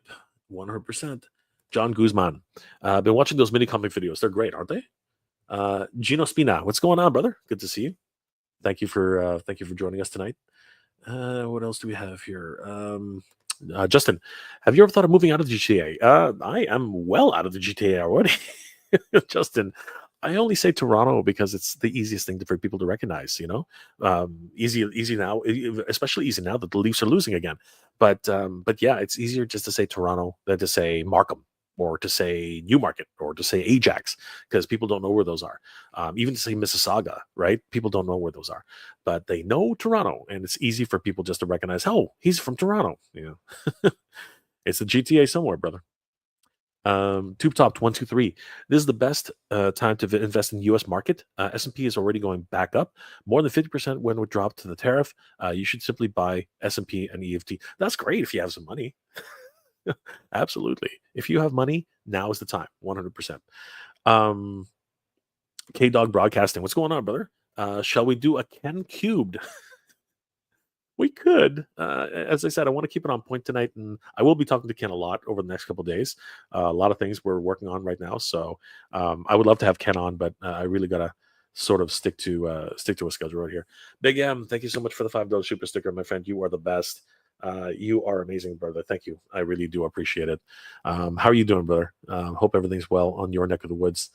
100%. John Guzman. Been watching those mini comic videos. They're great, aren't they? Gino Spina. What's going on, brother? Good to see you. Thank you for joining us tonight. What else do we have here? Justin, have you ever thought of moving out of the GTA? I am well out of the GTA already. Justin, I only say Toronto because it's the easiest thing for people to recognize, easy now, especially easy now that the Leafs are losing again. But yeah, it's easier just to say Toronto than to say Markham or to say Newmarket or to say Ajax, because people don't know where those are. Even to say Mississauga, right? People don't know where those are, but they know Toronto, and it's easy for people just to recognize, oh, he's from Toronto. It's the GTA somewhere, brother. Tube Top 123. This is the best time to invest in the U.S. market. S&P is already going back up more than 50% when it dropped to the tariff. You should simply buy S&P and EFT. That's great if you have some money. Absolutely. If you have money, now is the time. 100%. K Dog Broadcasting. What's going on, brother? Shall we do a Ken cubed? We could. As I said, I want to keep it on point tonight, and I will be talking to Ken a lot over the next couple of days. A lot of things we're working on right now, so I would love to have Ken on, but I really gotta sort of stick to a schedule right here. Big M, thank you so much for the $5 super sticker, my friend. You are the best. You are amazing, brother. Thank you. I really do appreciate it. How are you doing, brother? Hope everything's well on your neck of the woods.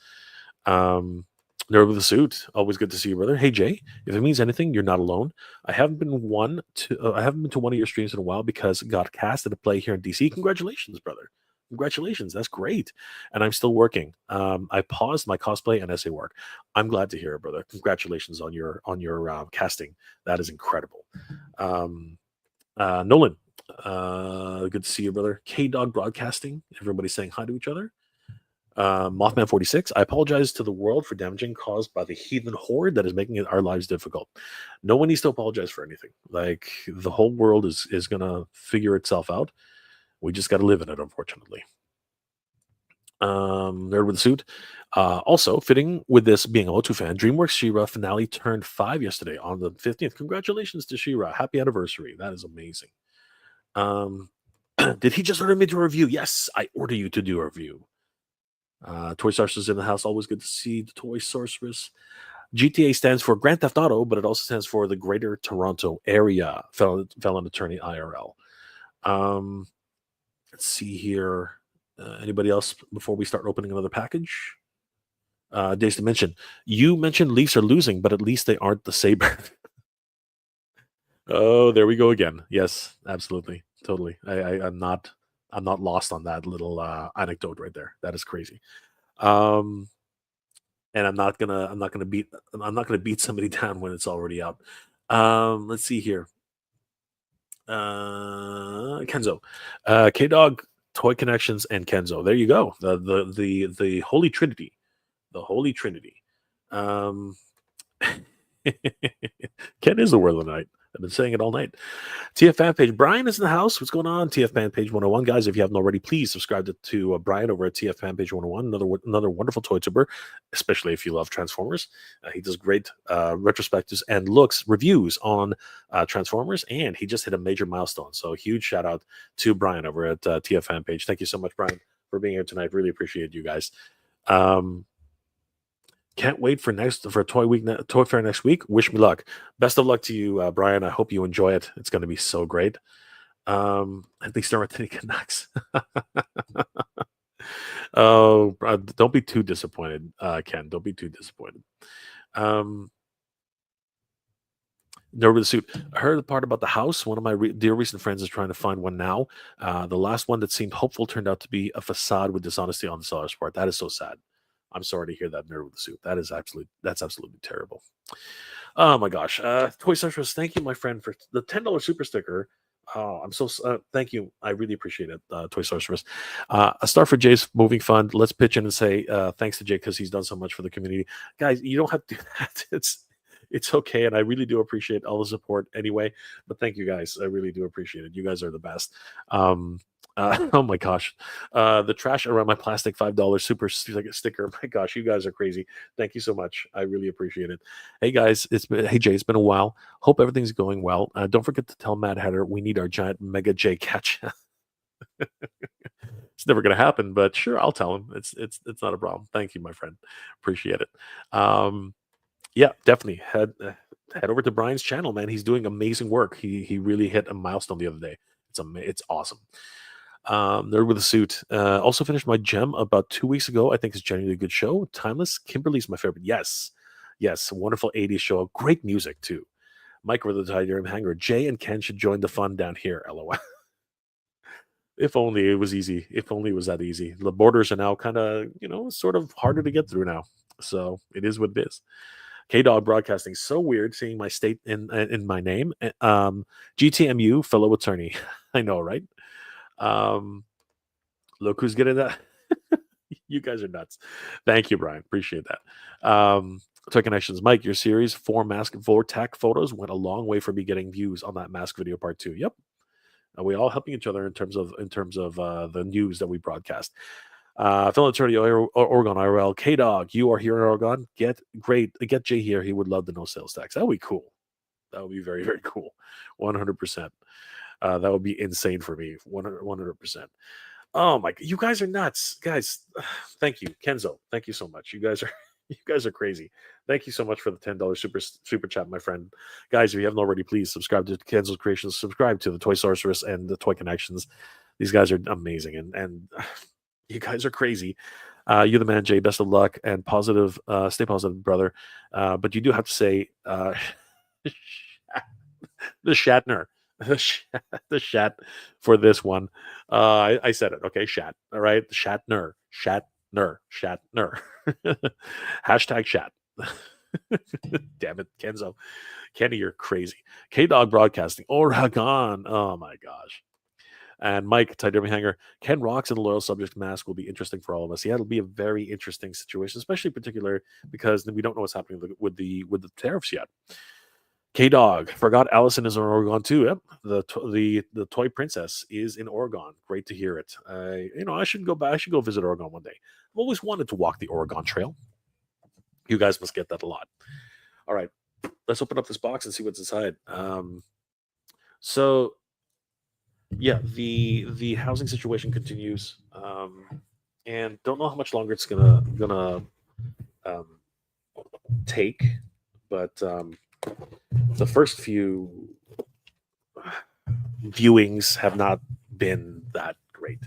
Nerd with a suit. Always good to see you, brother. Hey Jay, if it means anything, you're not alone. I haven't been to one of your streams in a while because it got cast at a play here in DC. Congratulations, brother. Congratulations. That's great. And I'm still working. I paused my cosplay and essay work. I'm glad to hear it, brother. Congratulations on your casting. That is incredible. Nolan, good to see you, brother. K Dog Broadcasting. Everybody saying hi to each other. Mothman 46, I apologize to the world for damaging caused by the heathen horde that is making our lives difficult. No one needs to apologize for anything. Like, the whole world is gonna figure itself out. We just got to live in it, unfortunately. Nerd with a suit. Also, fitting with this being a MOTU fan, DreamWorks She-Ra finale turned 5 yesterday on the 15th. Congratulations to She-Ra. Happy anniversary. That is amazing. Did he just order me to review? Yes, I order you to do a review. Toy Sorceress in the house. Always good to see the Toy Sorceress. GTA stands for Grand Theft Auto, but it also stands for the Greater Toronto Area Felon Attorney IRL. Let's see here. Anybody else before we start opening another package? Days to mention. You mentioned Leafs are losing, but at least they aren't the Sabre. Oh, there we go again. Yes, absolutely, totally. I'm not lost on that little anecdote right there. That is crazy. And I'm not gonna beat somebody down when it's already out. Let's see here. Kenzo, K Dog, Toy Connections, and Kenzo. There you go. The Holy Trinity. The Holy Trinity. Ken is the word of the night. I've been saying it all night. TF fan page. Brian is in the house. What's going on? TF fan page 101. Guys, if you haven't already, please subscribe to Brian over at TF fan page 101. Another wonderful toy tuber, especially if you love Transformers. He does great retrospectives and reviews on Transformers, and he just hit a major milestone. So huge shout out to Brian over at TF fan page. Thank you so much, Brian, for being here tonight. Really appreciate you guys. Can't wait for Toy Fair next week. Wish me luck. Best of luck to you, Brian. I hope you enjoy it. It's going to be so great. At least they're Canucks. Oh, don't be too disappointed, Ken. Don't be too disappointed. Nerd with the suit. I heard the part about the house. One of my dear recent friends is trying to find one now. The last one that seemed hopeful turned out to be a facade with dishonesty on the seller's part. That is so sad. I'm sorry to hear that, Nerd with the suit. That's absolutely terrible. Oh my gosh. Toy Sorceress, thank you, my friend, for the $10 super sticker. Oh, I'm so thank you. I really appreciate it, Toy Sorceress. A star for Jay's moving fund. Let's pitch in and say thanks to Jay because he's done so much for the community. Guys, you don't have to do that. It's okay, and I really do appreciate all the support anyway. But thank you guys. I really do appreciate it. You guys are the best. Oh my gosh, the trash around my plastic $5 super sticker. My gosh, you guys are crazy. Thank you so much. I really appreciate it. Hey guys, hey Jay, it's been a while. Hope everything's going well. Don't forget to tell Mad Hatter we need our giant Mega J catch. It's never going to happen, but sure, I'll tell him. It's not a problem. Thank you, my friend. Appreciate it. Yeah, definitely head over to Brian's channel, man. He's doing amazing work. He really hit a milestone the other day. It's awesome. Nerd with a suit. Also finished my gem about 2 weeks ago. I think it's genuinely a good show. Timeless. Kimberly's my favorite. Yes, wonderful 80s show. Great music too. Mike with the Titanium Hanger. Jay and Ken should join the fun down here. LOL. If only it was easy. If only it was that easy. The borders are now kind of, sort of harder to get through now. So it is what it is. K-Dog Broadcasting. So weird seeing my state in my name. GTMU, fellow attorney. I know, right? Look who's getting that. You guys are nuts. Thank you, Brian. Appreciate that. Toy Connections, Mike, your series 4 mask Vortac photos went a long way for me getting views on that mask video part 2. Yep. We all helping each other in terms of the news that we broadcast. Phil Attorney, Oregon IRL, K Dog, you are here in Oregon. Get Jay here. He would love the no sales tax. That would be cool. That would be very, very cool. 100%. That would be insane for me. 100%. Oh my! You guys are nuts, guys. Thank you, Kenzo. Thank you so much. You guys are crazy. Thank you so much for the $10 super chat, my friend. Guys, if you haven't already, please subscribe to Kenzo's Creations. Subscribe to the Toy Sorceress and the Toy Connections. These guys are amazing, and you guys are crazy. You're the man, Jay. Best of luck and positive. Stay positive, brother. But you do have to say the Shatner. The Shat for this one. I said it. Okay, Shat. All right, Shatner. Hashtag Shat. Damn it, Kenzo. Kenny, you're crazy. K-Dog Broadcasting. Oregon. Oh my gosh. And Mike, Tidermy Hanger, Ken Rocks and the Loyal Subject mask will be interesting for all of us. Yeah, it'll be a very interesting situation, especially particular because we don't know what's happening with the tariffs yet. K-Dog, forgot Allison is in Oregon too. Yep, the toy princess is in Oregon. Great to hear it. I should go back. I should go visit Oregon one day. I've always wanted to walk the Oregon Trail. You guys must get that a lot. All right, let's open up this box and see what's inside. So, yeah, the housing situation continues, and don't know how much longer it's gonna take, but the first few viewings have not been that great.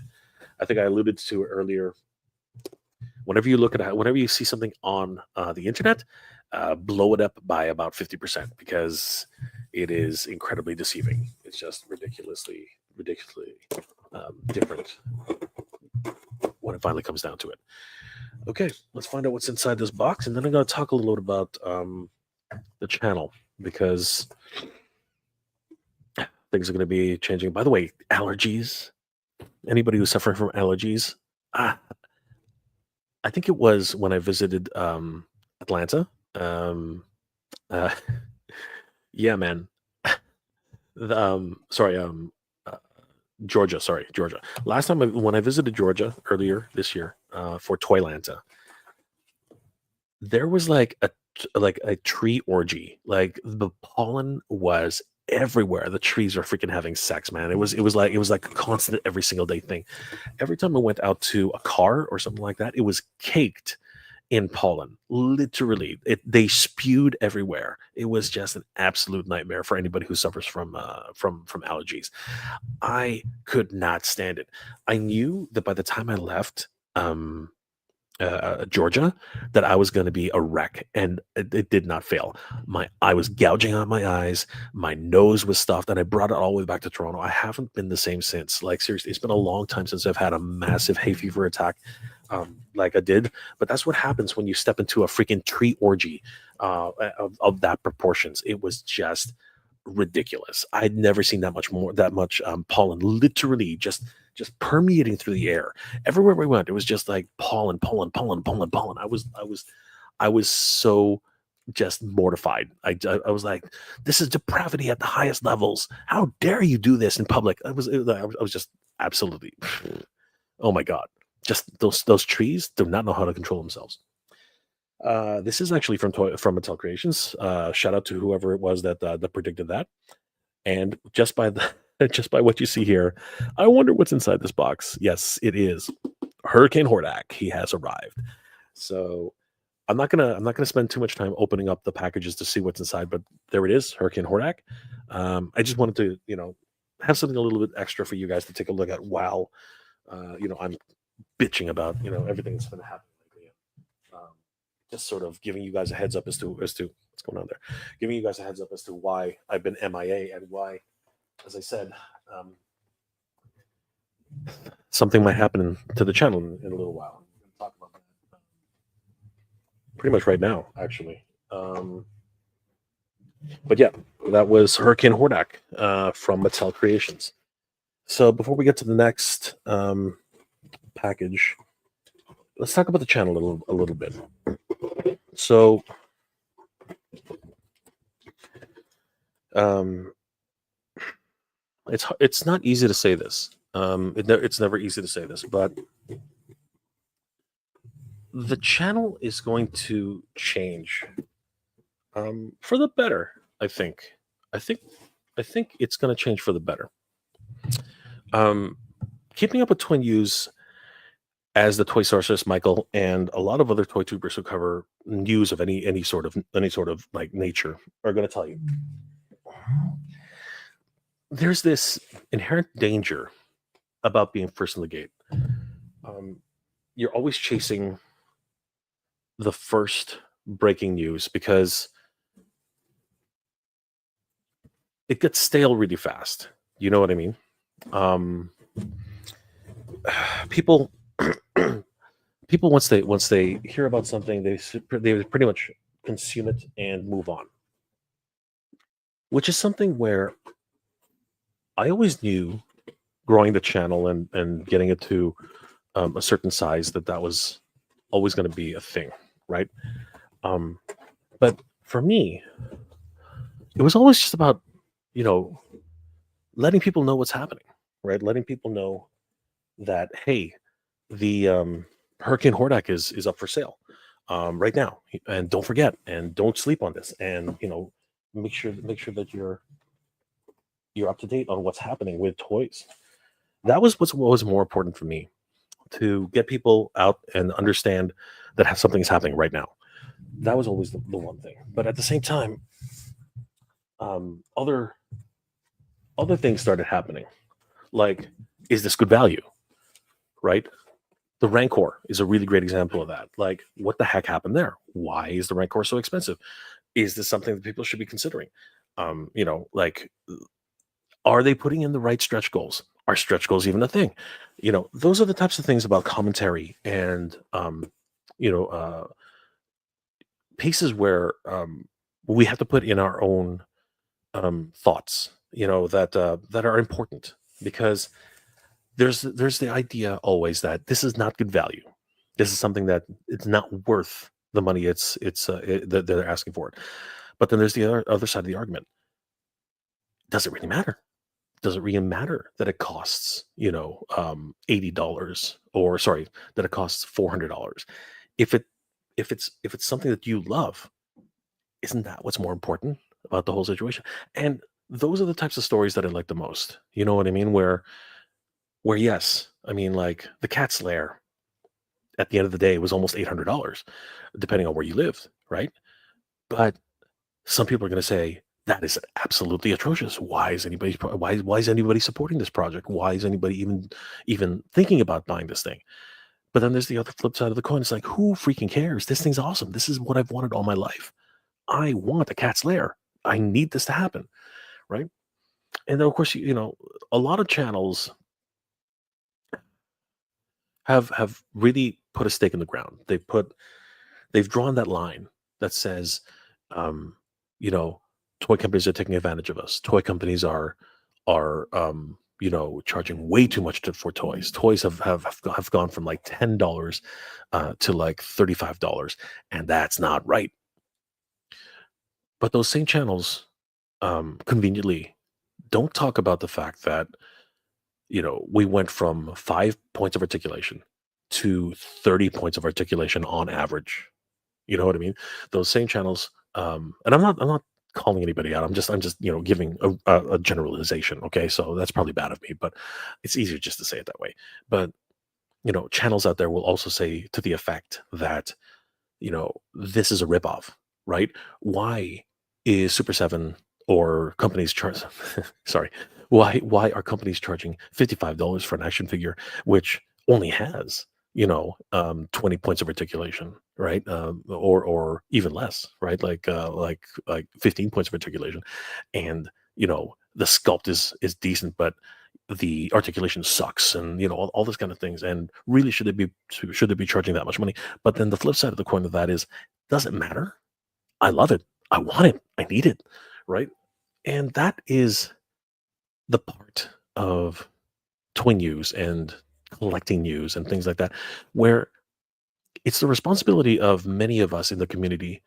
I think I alluded to earlier. Whenever you see something on the internet, blow it up by about 50% because it is incredibly deceiving. It's just ridiculously different when it finally comes down to it. Okay, let's find out what's inside this box, and then I'm going to talk a little bit about the channel because things are going to be changing. By the way, allergies. Anybody who's suffering from allergies, I think it was when I visited Atlanta. Yeah, man. Georgia. Sorry, Georgia. Last time when I visited Georgia earlier this year for Toylanta, there was like a tree orgy. Like the pollen was everywhere. The trees were freaking having sex, man. It was like a constant every single day thing. Every time I went out to a car or something like that, it was caked in pollen. Literally, they spewed everywhere. It was just an absolute nightmare for anybody who suffers from allergies. I could not stand it. I knew that by the time I left Georgia, that I was going to be a wreck, and it did not fail. I was gouging out my eyes, my nose was stuffed, and I brought it all the way back to Toronto. I haven't been the same since. Like seriously, it's been a long time since I've had a massive hay fever attack like I did. But that's what happens when you step into a freaking tree orgy of that proportions. It was just ridiculous. I'd never seen that much pollen, literally just permeating through the air. Everywhere we went, it was just like pollen. I was so just mortified. I was like, this is depravity at the highest levels. How dare you do this in public? I was just absolutely, oh my God. Just those trees do not know how to control themselves. This is actually from Mattel Creations. Shout out to whoever it was that predicted that. And just by what you see here, I wonder what's inside this box. Yes, it is Hurricane Hordak. He has arrived. So I'm not gonna spend too much time opening up the packages to see what's inside, but there it is, Hurricane Hordak. I just wanted to have something a little bit extra for you guys to take a look at while I'm bitching about everything that's been happening lately. Just sort of giving you guys a heads up as to what's going on there. Giving you guys a heads up as to why I've been MIA and why, as I said, something might happen to the channel in a little while. I'm going to talk about that pretty much right now, actually. But yeah, that was Hurricane Hordak from Mattel Creations. So before we get to the next package, let's talk about the channel a little bit. So, um, it's not easy to say this. It's never easy to say this, but the channel is going to change for the better. I think. I think. I think it's going to change for the better. Um, Keeping up with Twin U's as the toy sorceress Michael and a lot of other toy tubers who cover news of any sort of like nature are going to tell you there's this inherent danger about being first in the gate. Um, you're always chasing the first breaking news because it gets stale really fast. You know what I mean? Um, people people once they hear about something, they pretty much consume it and move on, which is something where I always knew growing the channel and getting it to a certain size that was always going to be a thing, right? Um, but for me, it was always just about you know letting people know what's happening, right? Letting people know that hey, the Hurricane Hordak is up for sale right now, and don't forget, and don't sleep on this, and make sure that you're up to date on what's happening with toys. That was what was more important for me to get people out and understand that something is happening right now. That was always the one thing. But at the same time, other things started happening. Like, is this good value? Right? The Rancor is a really great example of that. Like, what the heck happened there? Why is the Rancor so expensive? Is this something that people should be considering? Like, are they putting in the right stretch goals? Are stretch goals even a thing? Those are the types of things about commentary and you know, uh, pieces where we have to put in our own thoughts. That are important because there's the idea always that this is not good value. This is something that it's not worth the money that they're asking for it. But then there's the other side of the argument. Does it really matter? Does it really matter that it costs $80, or sorry, that it costs $400? If it if it's something that you love, isn't that what's more important about the whole situation? And those are the types of stories that I like the most. You know what I mean? Where yes, I mean, like the Cat's Lair at the end of the day was almost $800, depending on where you lived, right? But some people are going to say that is absolutely atrocious. Why is anybody supporting this project? Why is anybody even thinking about buying this thing? But then there's the other flip side of the coin. It's like, who freaking cares? This thing's awesome. This is what I've wanted all my life. I want a Cat's Lair. I need this to happen, right? And then of course, a lot of channels have really put a stake in the ground. They've drawn that line that says, um, you know, toy companies are taking advantage of us. Toy companies are charging way too much for toys. Toys have gone from like $10 to like $35, and that's not right. But those same channels, conveniently, don't talk about the fact that we went from 5 points of articulation to 30 points of articulation on average. You know what I mean? Those same channels, and I'm not calling anybody out. I'm just giving a generalization. Okay, so that's probably bad of me, but it's easier just to say it that way. But channels out there will also say to the effect that this is a ripoff, right? Why is Super 7 or companies charge sorry, why are companies charging $55 for an action figure which only has 20 points of articulation, right? Or even less, right? Like 15 points of articulation, and the sculpt is decent, but the articulation sucks, and all this kind of things. And really, should they be charging that much money? But then the flip side of the coin of that is, does it matter? I love it. I want it. I need it. Right. And that is the part of toy news and collecting news and things like that, where it's the responsibility of many of us in the community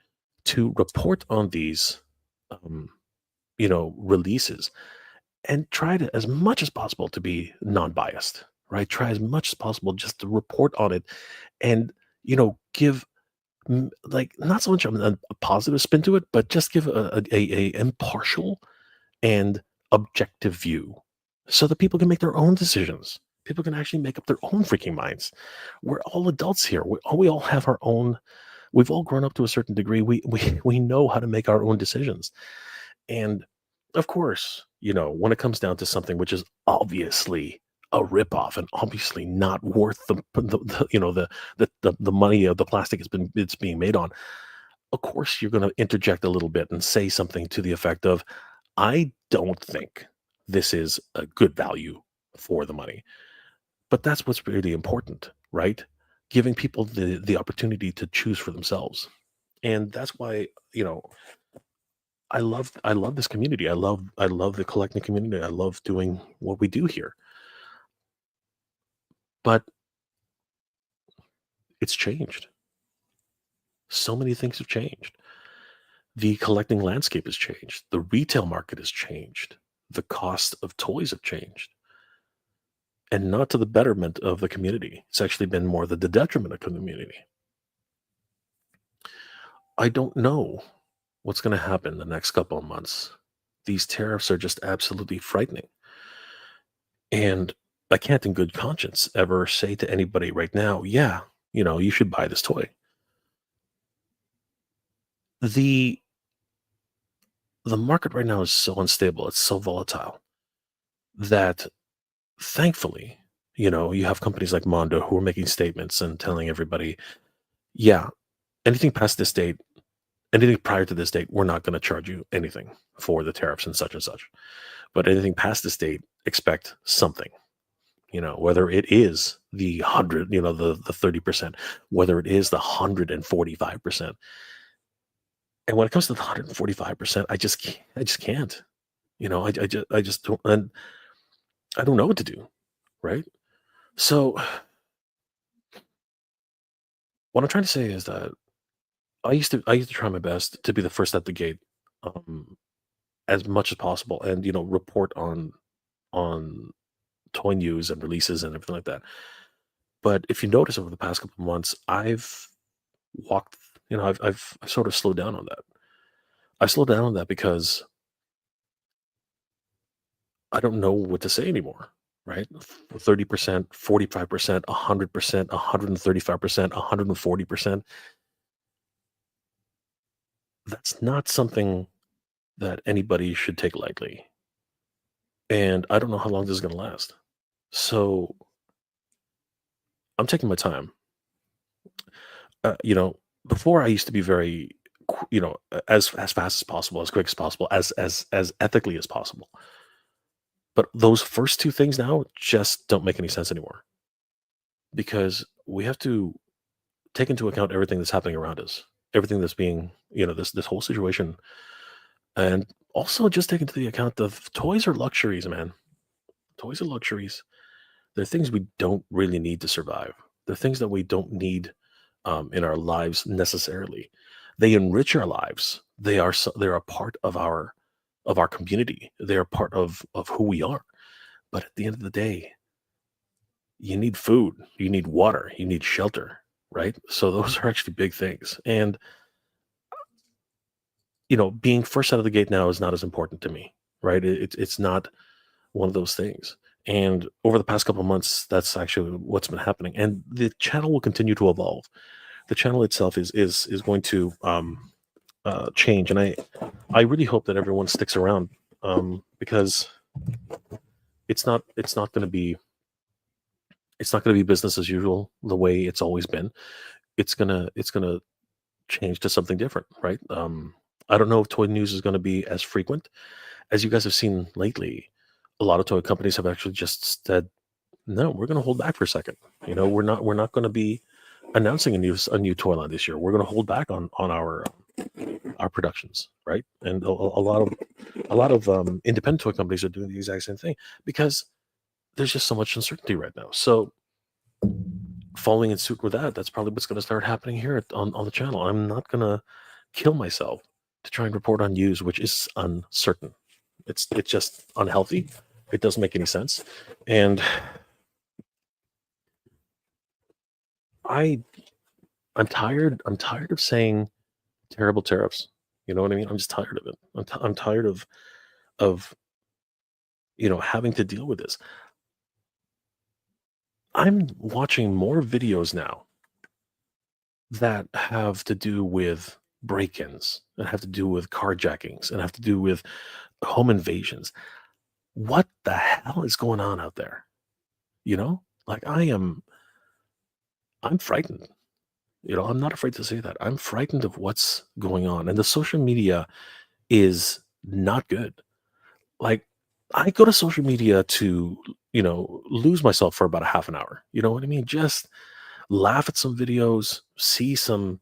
to report on these, um, releases, and try to, as much as possible, to be non-biased, right? Try as much as possible just to report on it, and give like, not so much a positive spin to it, but just give a impartial and objective view, so that people can make their own decisions. People can actually make up their own freaking minds. We're all adults here. We all have our own. We've all grown up to a certain degree. We know how to make our own decisions. And of course, when it comes down to something which is obviously a ripoff and obviously not worth the money of the plastic it's being made on, of course you're going to interject a little bit and say something to the effect of, I don't think this is a good value for the money. But that's what's really important, right? Giving people the opportunity to choose for themselves. And that's why, I love this community. I love the collecting community. I love doing what we do here. But it's changed. So many things have changed. The collecting landscape has changed. The retail market has changed. The cost of toys have changed. And not to the betterment of the community. It's actually been more the detriment of the community. I don't know what's going to happen the next couple of months. These tariffs are just absolutely frightening. And I can't, in good conscience, ever say to anybody right now, yeah, you should buy this toy. The the market right now is so unstable, it's so volatile that, thankfully, you have companies like Mondo who are making statements and telling everybody, yeah, anything past this date, anything prior to this date, we're not going to charge you anything for the tariffs and such and such. But anything past this date, expect something. Whether it is the 100, the 30%, whether it is the 145%. And when it comes to the 145%, I just can't. I just don't, and I don't know what to do, right? So what I'm trying to say is that I used to try my best to be the first at the gate, um, as much as possible, and report on toy news and releases and everything like that. But if you notice over the past couple of months, I've walked, I've sort of slowed down on that. I slowed down on that because I don't know what to say anymore, right? 30%, 45%, 100%, 135%, 140%. That's not something that anybody should take lightly. And I don't know how long this is going to last. So I'm taking my time. Uh, you know, Before I used to be very, as fast as possible, as quick as possible, as ethically as possible. But those first two things now just don't make any sense anymore, because we have to take into account everything that's happening around us, everything that's being, this whole situation, and also just take into the account of toys are luxuries, man. Toys are luxuries. They're things we don't really need to survive. They're things that we don't need, in our lives necessarily. They enrich our lives. They're a part of our community. They're a part of who we are. But at the end of the day, you need food, you need water, you need shelter, right? So those are actually big things. And being first out of the gate now is not as important to me, right? It's not one of those things. And over the past couple of months, that's actually what's been happening. And the channel will continue to evolve. The channel itself is going to, change, and I really hope that everyone sticks around, because it's not going to be business as usual the way it's always been. It's gonna change to something different, right? I don't know if toy news is going to be as frequent as you guys have seen lately. A lot of toy companies have actually just said, no, we're going to hold back for a second. We're not going to be announcing a new toy line this year. We're going to hold back on our productions, right? And a lot of independent toy companies are doing the exact same thing, because there's just so much uncertainty right now. So following in suit with that, that's probably what's going to start happening here on the channel. I'm not going to kill myself to try and report on news which is uncertain. It's just unhealthy. It doesn't make any sense. And I'm tired of saying terrible tariffs. You know what I mean? I'm just tired of it. I'm tired of having to deal with this. I'm watching more videos now that have to do with break-ins and have to do with carjackings and have to do with home invasions. What the hell is going on out there? Like I'm frightened. I'm not afraid to say that. I'm frightened of what's going on. And the social media is not good. Like I go to social media to, lose myself for about a half an hour. You know what I mean? Just laugh at some videos, see some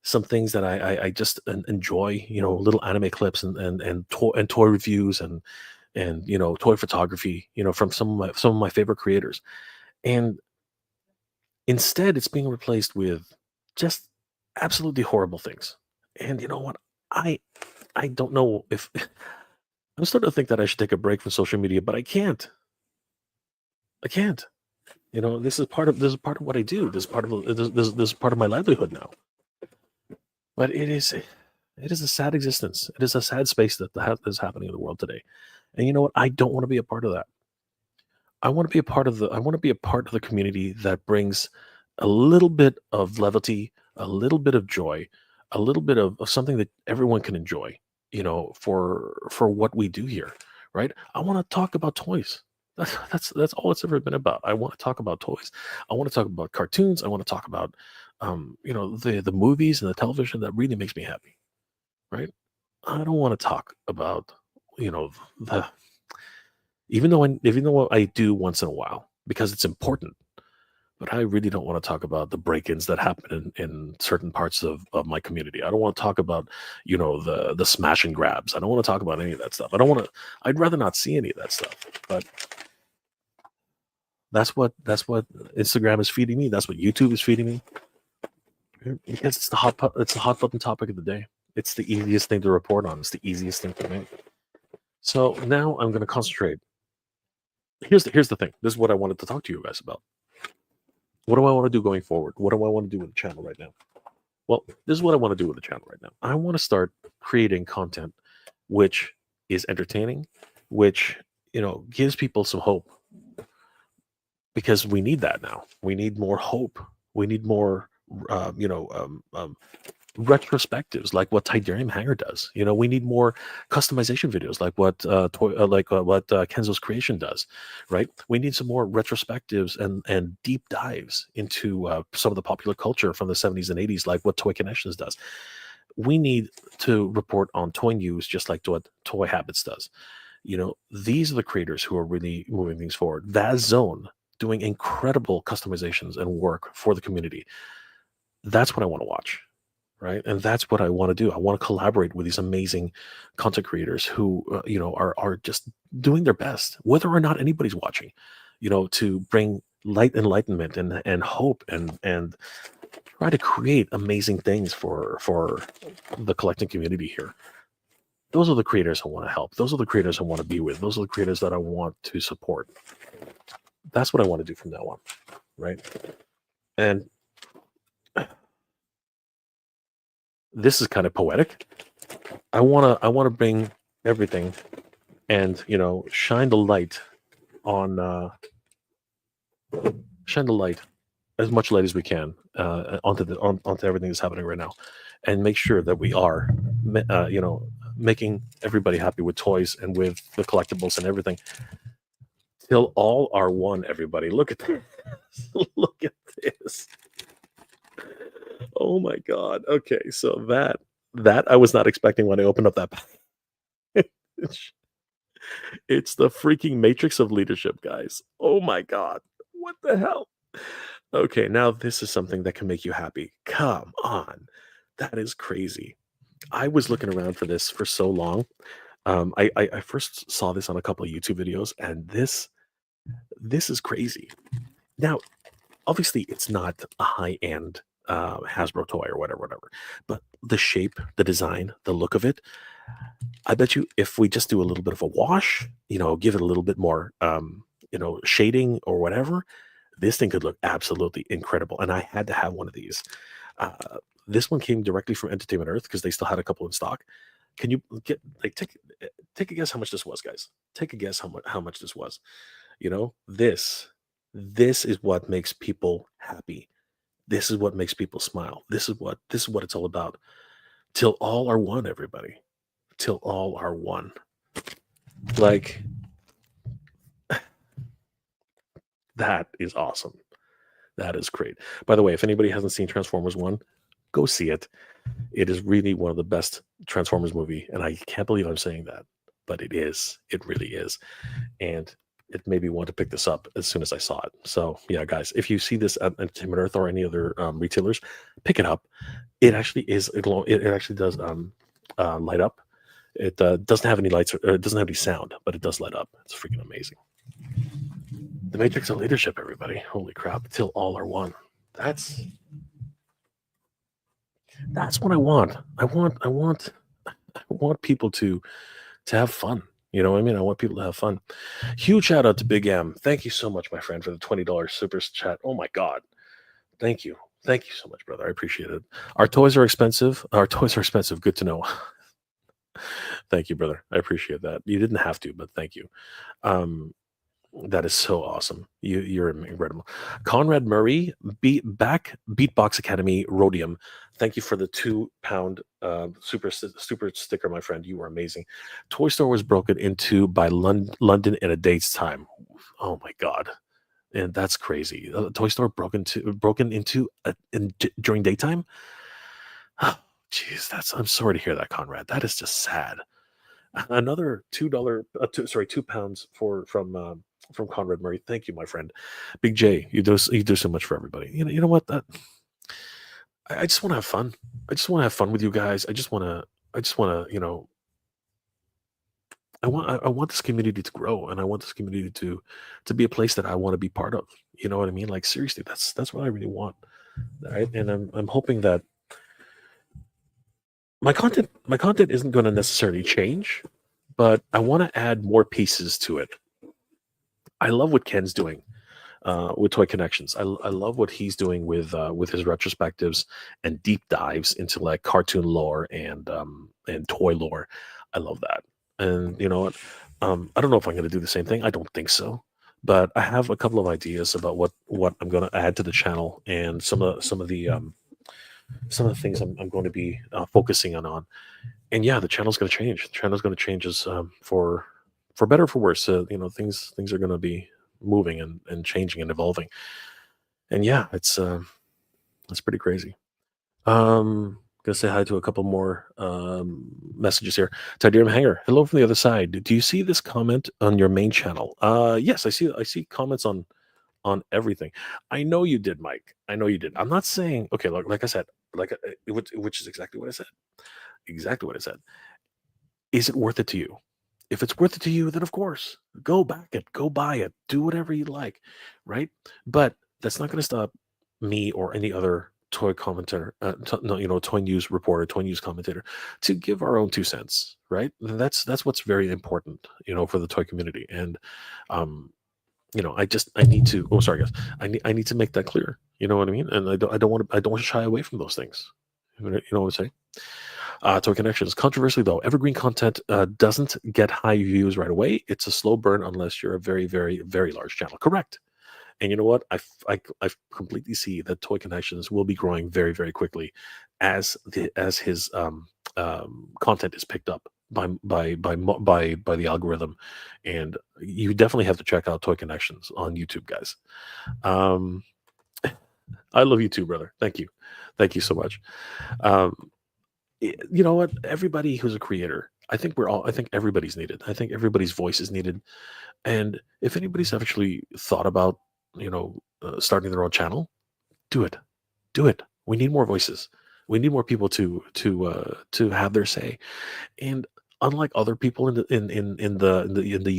things that I just enjoy, little anime clips and toy reviews and toy photography, from some of my favorite creators. And instead it's being replaced with just absolutely horrible things. And you know what? I don't know if I'm starting to think that I should take a break from social media, but I can't. I can't. This is part of what I do. This is part of my livelihood now. But it is a sad existence. It is a sad space that is happening in the world today. And you know what? I don't want to be a part of that. I want to be a part of the community that brings a little bit of levity, a little bit of joy, a little bit of something that everyone can enjoy, for what we do here, right? I want to talk about toys. That's all it's ever been about. I want to talk about toys. I want to talk about cartoons. I want to talk about the movies and the television that really makes me happy, right? I don't want to talk about you know the even though I do once in a while because it's important, but I really don't want to talk about the break-ins that happen in certain parts of my community. I don't want to talk about, the smash and grabs. I don't want to talk about any of that stuff. I'd rather not see any of that stuff. But that's what Instagram is feeding me. That's what YouTube is feeding me. Because it's the hot button topic of the day. It's the easiest thing to report on. It's the easiest thing to make. So now I'm gonna concentrate. Here's the thing. This is what I wanted to talk to you guys about. What do I want to do going forward? What do I want to do with the channel right now? Well, this is what I want to do with the channel right now. I want to start creating content which is entertaining, which, gives people some hope because we need that now. We need more hope. We need more, retrospectives like what Tidarium Hanger does. We need more customization videos like what Kenzo's Creation does, right? We need some more retrospectives and deep dives into some of the popular culture from the 70s and 80s, like what Toy Connections does. We need to report on toy news just like what Toy Habits does. These are the creators who are really moving things forward. That Zone doing incredible customizations and work for the community. That's what I want to watch, right? And that's what I want to do. I want to collaborate with these amazing content creators who are just doing their best, whether or not anybody's watching, to bring light, enlightenment, and hope, and try to create amazing things for the collecting community here. Those are the creators I want to help. Those are the creators I want to be with. Those are the creators that I want to support. That's what I want to do from now on, right? And this is kind of poetic. I wanna bring everything and shine the light on shine the light, as much light as we can, onto everything that's happening right now, and make sure that we are making everybody happy with toys and with the collectibles and everything till all are one. Everybody, look at this. Look at this. Oh my god. Okay, so that I was not expecting when I opened up that package. It's the freaking matrix of leadership, guys. Oh my god. What the hell? Okay, now this is something that can make you happy. Come on. That is crazy. I was looking around for this for so long. I first saw this on a couple of YouTube videos, and this is crazy. Now, Obviously, it's not a high end Hasbro toy or whatever. But the shape, the design, the look of it, I bet you if we just do a little bit of a wash, give it a little bit more, shading or whatever, this thing could look absolutely incredible. And I had to have one of these. Uh, this one came directly from Entertainment Earth because they still had a couple in stock. Can you get like take a guess how much this was, guys? Take a guess how much this was. This is what makes people happy. This is what makes people smile. This is what it's all about. Till all are one, everybody. Till all are one. Like that is awesome. That is great. By the way, if anybody hasn't seen Transformers 1, go see it. It is really one of the best Transformers movie, and I can't believe I'm saying that, but it is. It really is. And it made me want to pick this up as soon as I saw it. So yeah, guys, if you see this at Entertainment Earth or any other retailers, pick it up. It actually is. It actually does light up. It doesn't have any lights, or it doesn't have any sound, but it does light up. It's freaking amazing. The Matrix of Leadership, everybody. Holy crap. Till all are one. That's what I want. I want people to have fun. You know what I mean? I want people to have fun. Huge shout out to Big M. Thank you so much, my friend, for the $20 super chat. Oh my God. Thank you. Thank you so much, brother. I appreciate it. Our toys are expensive. Our toys are expensive. Good to know. Thank you, brother. I appreciate that. You didn't have to, but thank you. That is so awesome. You're incredible. Conrad Murray, Beatbox Academy Rhodium. Thank you for the £2 super sticker, my friend. You were amazing. Toy Store was broken into by London in a day's time. Oh my God. And that's crazy. Toy Store broken into during daytime. Oh, jeez, I'm sorry to hear that, Conrad. That is just sad. Another £2 from Conrad Murray. Thank you, my friend. Big J, you do so much for everybody. You know what? I just want to have fun. I just want to have fun with you guys. I just want to. I want this community to grow, and I want this community to be a place that I want to be part of. You know what I mean? Like seriously, that's what I really want. Right? And I'm hoping that my content isn't going to necessarily change, but I want to add more pieces to it. I love what Ken's doing with Toy Connections. I love what he's doing with his retrospectives and deep dives into like cartoon lore and toy lore. I love that. And you know what? I don't know if I'm going to do the same thing. I don't think so. But I have a couple of ideas about what I'm going to add to the channel and some of the things I'm going to be focusing on. And yeah, the channel's going to change. The channel's going to change as for better or for worse. Things are going to be moving and changing and evolving. And yeah, it's pretty crazy. Gonna say hi to a couple more messages here. Tidium Hanger, hello from the other side. Do you see this comment on your main channel? Yes, I see comments on everything. I know you did, Mike. I know you did. I'm not saying okay. Like I said, which is exactly what I said. Exactly what I said. Is it worth it to you? If it's worth it to you, then of course, go back it, go buy it, do whatever you like, right? But that's not going to stop me or any other toy commentator, no, toy news reporter, toy news commentator, to give our own 2 cents, right? And that's what's very important, for the toy community. And I need to. Oh, sorry, guys. I need to make that clear. You know what I mean? And I don't want to shy away from those things. You know what I'm saying? Toy Connections. Controversially, though, evergreen content doesn't get high views right away. It's a slow burn unless you're a very, very, very large channel. Correct. And you know what? I completely see that Toy Connections will be growing very, very quickly as his content is picked up by the algorithm. And you definitely have to check out Toy Connections on YouTube, guys. Um, I love you too, brother. Thank you so much. Um, you know what? Everybody who's a creator, I think everybody's needed. I think everybody's voice is needed. And if anybody's actually thought about, starting their own channel, do it. Do it. We need more voices. We need more people to have their say. And unlike other people in the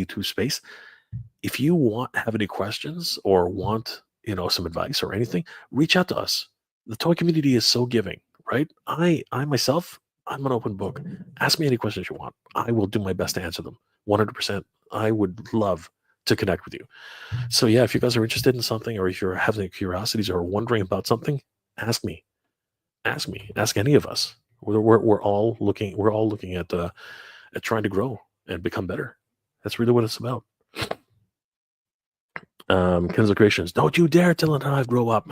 YouTube space, if you have any questions or want some advice or anything, reach out to us. The toy community is so giving, right? I myself, I'm an open book. Ask me any questions you want. I will do my best to answer them. 100%. I would love to connect with you. So yeah, if you guys are interested in something, or if you're having curiosities or wondering about something, ask me. Ask me. Ask any of us. We're all looking. We're all looking at trying to grow and become better. That's really what it's about. Kenzo Creations. Don't you dare tell it how I grow up.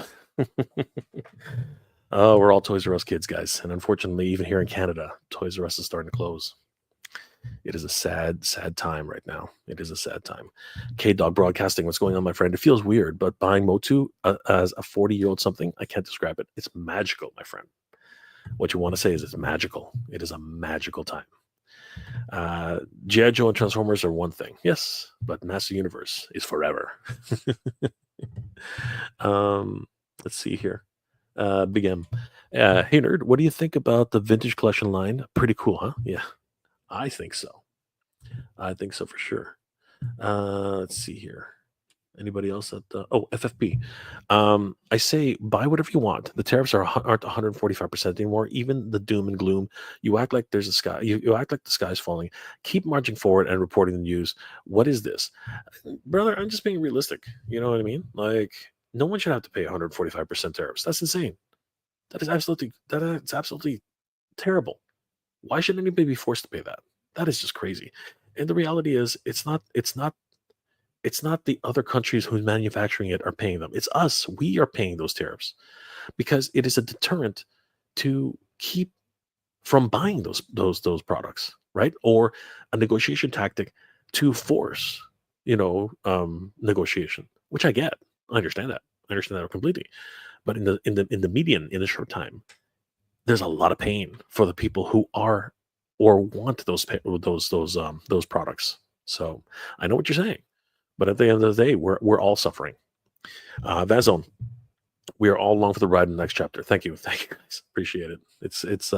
Oh, we're all Toys R Us kids, guys. And unfortunately, even here in Canada, Toys R Us is starting to close. It is a sad, sad time right now. It is a sad time. K-Dog Broadcasting, what's going on, my friend? It feels weird, but buying MOTU as a 40-year-old something, I can't describe it. It's magical, my friend. What you want to say is it's magical. It is a magical time. G.I. Joe and Transformers are one thing, yes, but Master Universe is forever. Let's see here. Big M. Hey, nerd, what do you think about the vintage collection line? Pretty cool, huh? Yeah, I think so. I think so for sure. Let's see here. Anybody else at FFP? I say buy whatever you want. The tariffs aren't 145% anymore. Even the doom and gloom. You act like there's a sky. You act like the sky's falling. Keep marching forward and reporting the news. What is this, brother? I'm just being realistic. You know what I mean? Like, no one should have to pay 145% tariffs. That's insane. That's absolutely terrible. Why should anybody be forced to pay that? That is just crazy. And the reality is, it's not the other countries who's manufacturing it are paying them. It's us. We are paying those tariffs because it is a deterrent to keep from buying those products, right? Or a negotiation tactic to force, negotiation, which I get. I understand that. I understand that completely. But in the short time, there's a lot of pain for the people who are or want those products. So I know what you're saying. But at the end of the day, we're all suffering. Vazone, we are all along for the ride in the next chapter. Thank you, guys. Appreciate it. It's.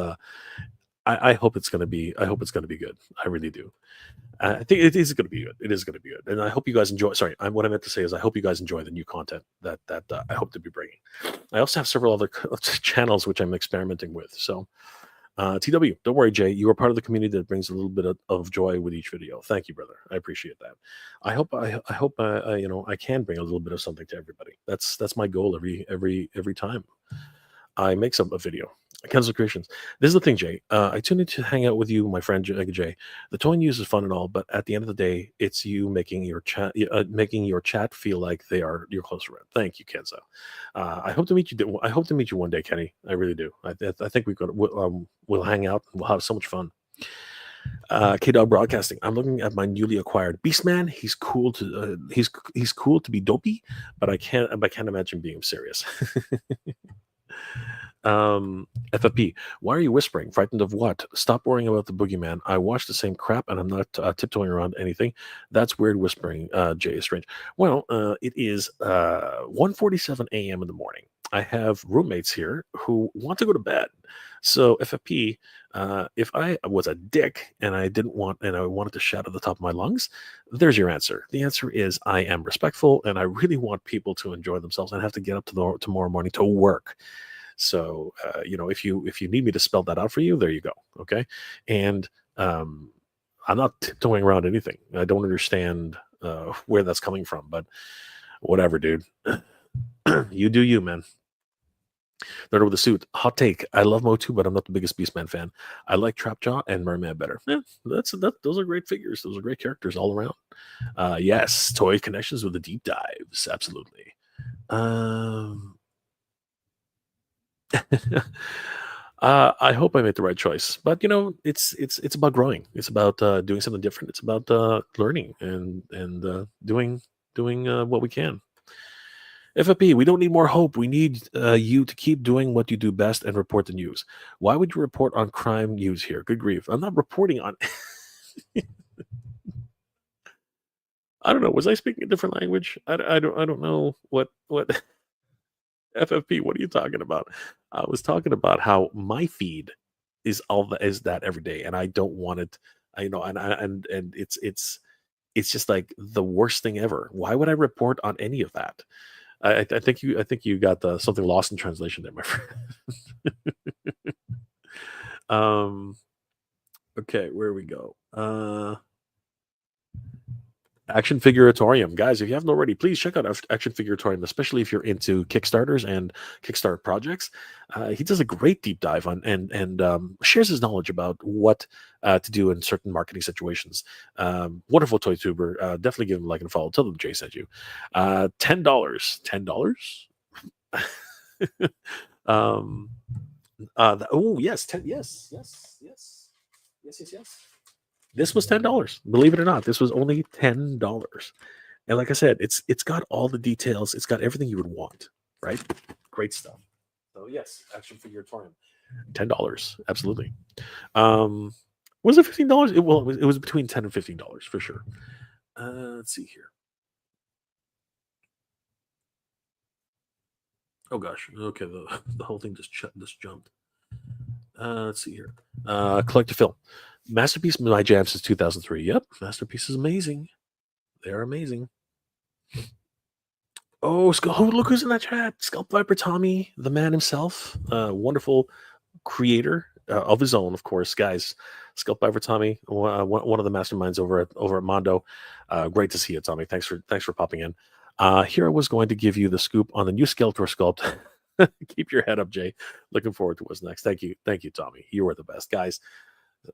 I hope it's gonna be. I hope it's gonna be good. I really do. I think it is going to be good. It is going to be good, and I hope you guys enjoy. Sorry, what I meant to say is I hope you guys enjoy the new content that I hope to be bringing. I also have several other channels which I'm experimenting with. So TW, don't worry, Jay. You are part of the community that brings a little bit of joy with each video. Thank you, brother. I appreciate that. I hope I can bring a little bit of something to everybody. That's my goal every time I make a video. Kenzo Creations. This is the thing, Jay. I tune in to hang out with you, my friend Jay. The toy news is fun and all, but at the end of the day, it's you making your chat feel like they are your close friend. Thank you, Kenzo. I hope to meet you. I hope to meet you one day, Kenny. I really do. I think we'll hang out and we'll have so much fun. K-Dog Broadcasting. I'm looking at my newly acquired Beastman. He's cool to be dopey, but I can't imagine being serious. FFP, why are you whispering? Frightened of what? Stop worrying about the boogeyman. I watch the same crap and I'm not tiptoeing around anything. That's weird whispering. Jay is strange. Well, it is 1:47 a.m. in the morning. I have roommates here who want to go to bed. So FFP, if I was a dick and I wanted to shout at the top of my lungs, there's your answer. The answer is I am respectful and I really want people to enjoy themselves and have to get up tomorrow morning to work. So, if you need me to spell that out for you, there you go. Okay. And I'm not tiptoeing around anything. I don't understand where that's coming from, but whatever, dude. You do you, man. Nerd with a suit. Hot take. I love MOTU, but I'm not the biggest Beastman fan. I like Trapjaw and Merman better. Yeah, those are great figures. Those are great characters all around. Yes, toy connections with the deep dives. Absolutely. I hope I made the right choice, but it's about growing. It's about doing something different. It's about learning and doing what we can. FFP, we don't need more hope. We need you to keep doing what you do best and report the news. Why would you report on crime news here? Good grief! I'm not reporting on. I don't know. Was I speaking a different language? I don't know what. FFP, what are you talking about? I was talking about how my feed is that every day, and I don't want it. And it's just like the worst thing ever. Why would I report on any of that? I think you got something lost in translation there, my friend. um, okay, where we go? Action Figuratorium. Guys, if you haven't already, please check out Action Figuratorium, especially if you're into Kickstarters and Kickstart projects. He does a great deep dive on and shares his knowledge about what to do in certain marketing situations. Wonderful toy tuber. Definitely give him a like and follow. Tell them Jay sent you. $10. $10? um, oh, yes. Yes. This was $10. Believe it or not, this was only $10. And like I said, it's got all the details. It's got everything you would want, right? Great stuff. So yes, Action Figuratorium, $10, absolutely. Was it $15? It was between $10 and $15 for sure. Let's see here. Oh gosh, okay, the whole thing just jumped. Let's see here. Collect a film. Masterpiece, my jam since 2003. Yep, Masterpiece is amazing. They're amazing. Oh, look who's in that chat. Sculpt Viper Tommy, the man himself. Wonderful creator of his own, of course, guys. Sculpt Viper Tommy, one of the masterminds over at Mondo. Great to see you, Tommy. Thanks for popping in. Here I was going to give you the scoop on the new Skeletor sculpt. Keep your head up, Jay. Looking forward to what's next. Thank you, Tommy. You are the best, guys.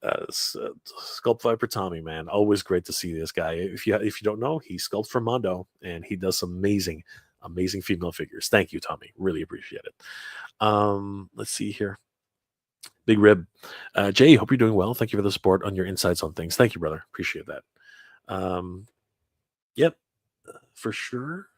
Sculpt Viper Tommy, man, always great to see this guy. If you don't know, he sculpts for Mondo, and he does some amazing female figures. Thank you, Tommy. Really appreciate it. Let's see here. Big Rib, Jay. Hope you're doing well. Thank you for the support on your insights on things. Thank you, brother. Appreciate that. Yep, for sure.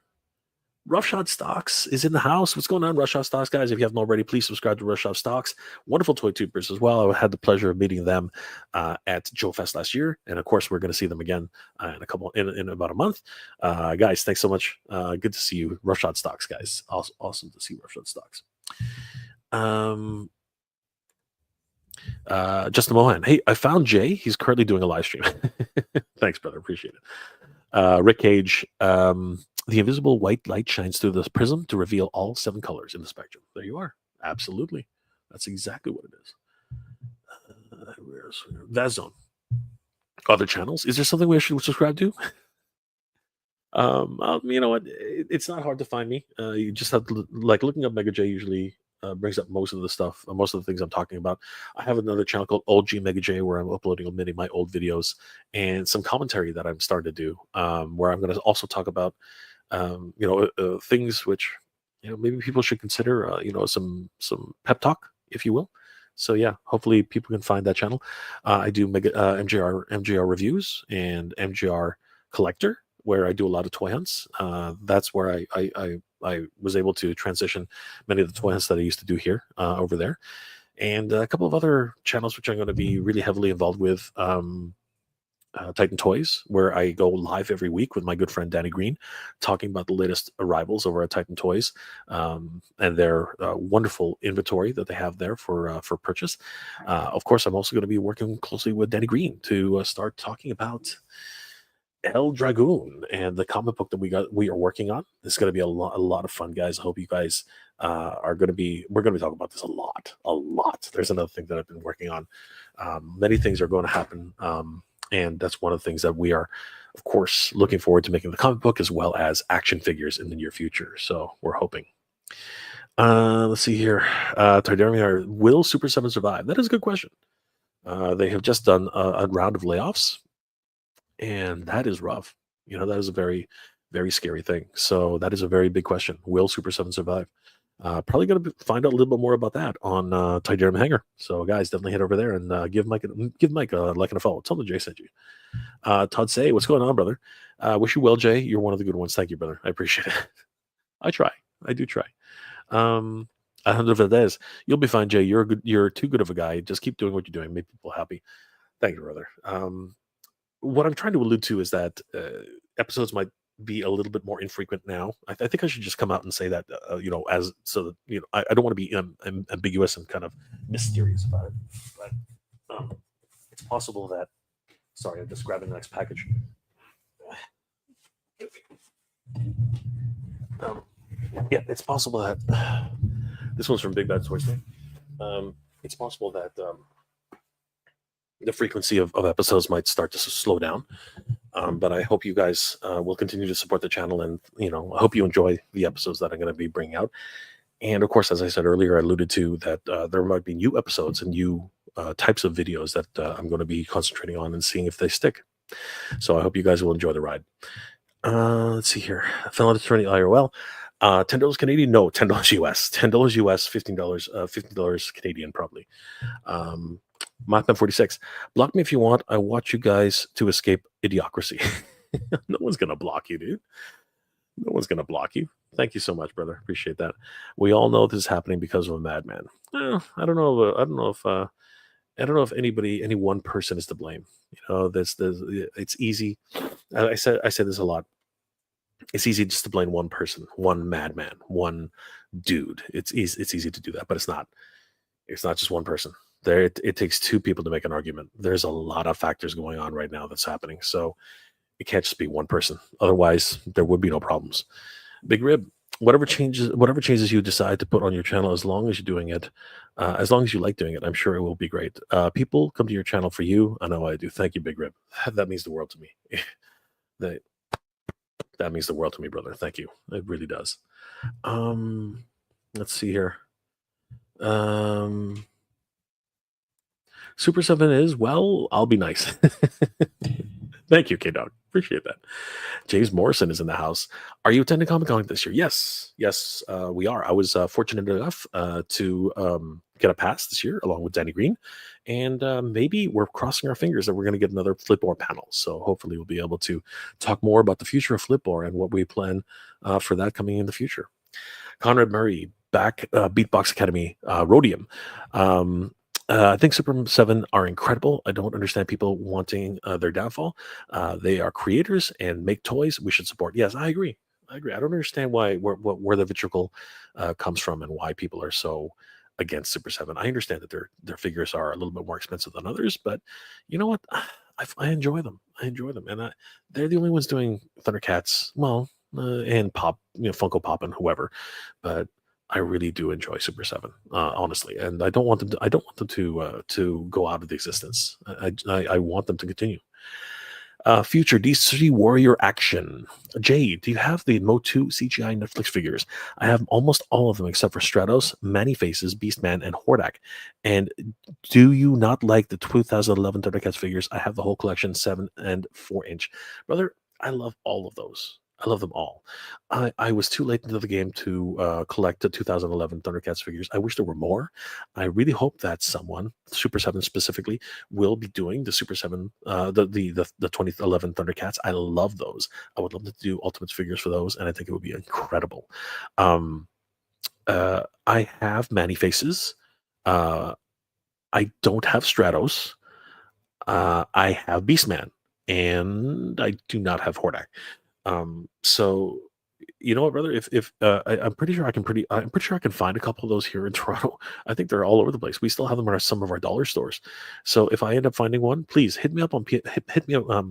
Roughshod Stocks is in the house. What's going on, Roughshod Stocks, guys? If you haven't already, please subscribe to Roughshod Stocks. Wonderful toy tubers as well. I had the pleasure of meeting them at Joe Fest last year, and of course, we're going to see them again in about a month. Guys, thanks so much. Good to see you, Roughshod Stocks, guys. Awesome to see Roughshod Stocks. Justin Mohan, hey, I found Jay. He's currently doing a live stream. Thanks, brother. Appreciate it. Rick Cage. The invisible white light shines through the prism to reveal all 7 colors in the spectrum. There you are. Absolutely. That's exactly what it is. Where's that zone? Other channels? Is there something we should subscribe to? You know what? It's not hard to find me. You just have to looking up Mega J usually brings up most of the stuff, most of the things I'm talking about. I have another channel called Old G Mega J where I'm uploading many of my old videos and some commentary that I'm starting to do, where I'm going to also talk about things which maybe people should consider. Some pep talk, if you will. So yeah, hopefully people can find that channel. I do MJR reviews and MJR collector, where I do a lot of toy hunts. That's where I was able to transition many of the toy hunts that I used to do here over there, and a couple of other channels which I'm going to be really heavily involved with. Titan Toys, where I go live every week with my good friend Danny Green, talking about the latest arrivals over at Titan Toys and their wonderful inventory that they have there for purchase. Of course, I'm also going to be working closely with Danny Green to start talking about El Dragoon and the comic book that we are working on. It's going to be a lot of fun, guys. I hope you guys we're going to be talking about this a lot. There's another thing that I've been working on. Many things are going to happen. And that's one of the things that we are, of course, looking forward to making the comic book as well as action figures in the near future. So we're hoping. Let's see here. Tardarmian, will Super 7 survive? That is a good question. They have just done a round of layoffs, and that is rough. That is a very, very scary thing. So that is a very big question. Will Super 7 survive? Probably going to find out a little bit more about that on Tydarium Hangar. So, guys, definitely head over there and give Mike a like and a follow. Tell him Jay sent you. Todd Say, what's going on, brother? Wish you well, Jay. You're one of the good ones. Thank you, brother. I appreciate it. I try. I do try. Alejandro Valdez, you'll be fine, Jay. You're too good of a guy. Just keep doing what you're doing. Make people happy. Thank you, brother. What I'm trying to allude to is that episodes might be a little bit more infrequent now. I think I should just come out and say that, I don't want to be ambiguous and kind of mysterious about it. But it's possible that. Sorry, I'm just grabbing the next package. Yeah, it's possible that this one's from Big Bad Toy Store. It's possible that the frequency of episodes might start to slow down. But I hope you guys will continue to support the channel, and I hope you enjoy the episodes that I'm going to be bringing out. And of course, as I said earlier, I alluded to that there might be new episodes and new types of videos that I'm going to be concentrating on and seeing if they stick. So I hope you guys will enjoy the ride. Let's see here. Fellow attorney IRL. $10 Canadian? No, $10 US. $10 US, $15, $15 Canadian probably. Mothman 46. Block me if you want. I want you guys to escape idiocracy. No one's gonna block you, dude. No one's gonna block you. Thank you so much, brother. Appreciate that. We all know this is happening because of a madman. Well, I don't know. I don't know if any one person is to blame. It's easy. I said this a lot. It's easy just to blame one person, one madman, one dude. It's easy to do that, but it's not. It's not just one person. It takes two people to make an argument. There's a lot of factors going on right now that's happening. So it can't just be one person. Otherwise, there would be no problems. Big Rib, whatever changes you decide to put on your channel, as long as you're doing it, as long as you like doing it, I'm sure it will be great. People come to your channel for you. I know I do. Thank you, Big Rib. That means the world to me. That means the world to me, brother. Thank you. It really does. Let's see here. Super 7 is, well, I'll be nice. Thank you, K-Dog. Appreciate that. James Morrison is in the house. Are you attending Comic-Con this year? Yes, we are. I was fortunate enough to get a pass this year along with Danny Green. And maybe we're crossing our fingers that we're going to get another Flipboard panel. So hopefully we'll be able to talk more about the future of Flipboard and what we plan for that coming in the future. Conrad Murray, back Beatbox Academy, Rhodium. I think Super 7 are incredible. I don't understand people wanting their downfall. They are creators and make toys we should support. Yes, I agree. I don't understand where the vitriol comes from and why people are so against Super 7. I understand that their figures are a little bit more expensive than others, but you know what? I enjoy them. And they're the only ones doing Thundercats. Well, and Pop, Funko Pop and whoever, but I really do enjoy Super 7, honestly, and I don't want them to go out of existence. I want them to continue. Future DC Warrior action. Jay, do you have the MOTU CGI Netflix figures? I have almost all of them except for Stratos, Manny Faces, Beastman, and Hordak. And do you not like the 2011 Thundercats figures? I have the whole collection, 7 and 4 inch. Brother, I love all of those. I love them all. I was too late into the game to collect the 2011 Thundercats figures. I wish there were more. I really hope that someone, Super 7 specifically, will be doing the Super 7, the 2011 Thundercats. I love those. I would love to do Ultimates figures for those, and I think it would be incredible. I have Manny Faces. I don't have Stratos. I have Beastman, and I do not have Hordak. So you know what, brother? If I'm pretty sure I can find a couple of those here in Toronto. I think they're all over the place. We still have them at some of our dollar stores. So if I end up finding one, please hit me up on hit me up.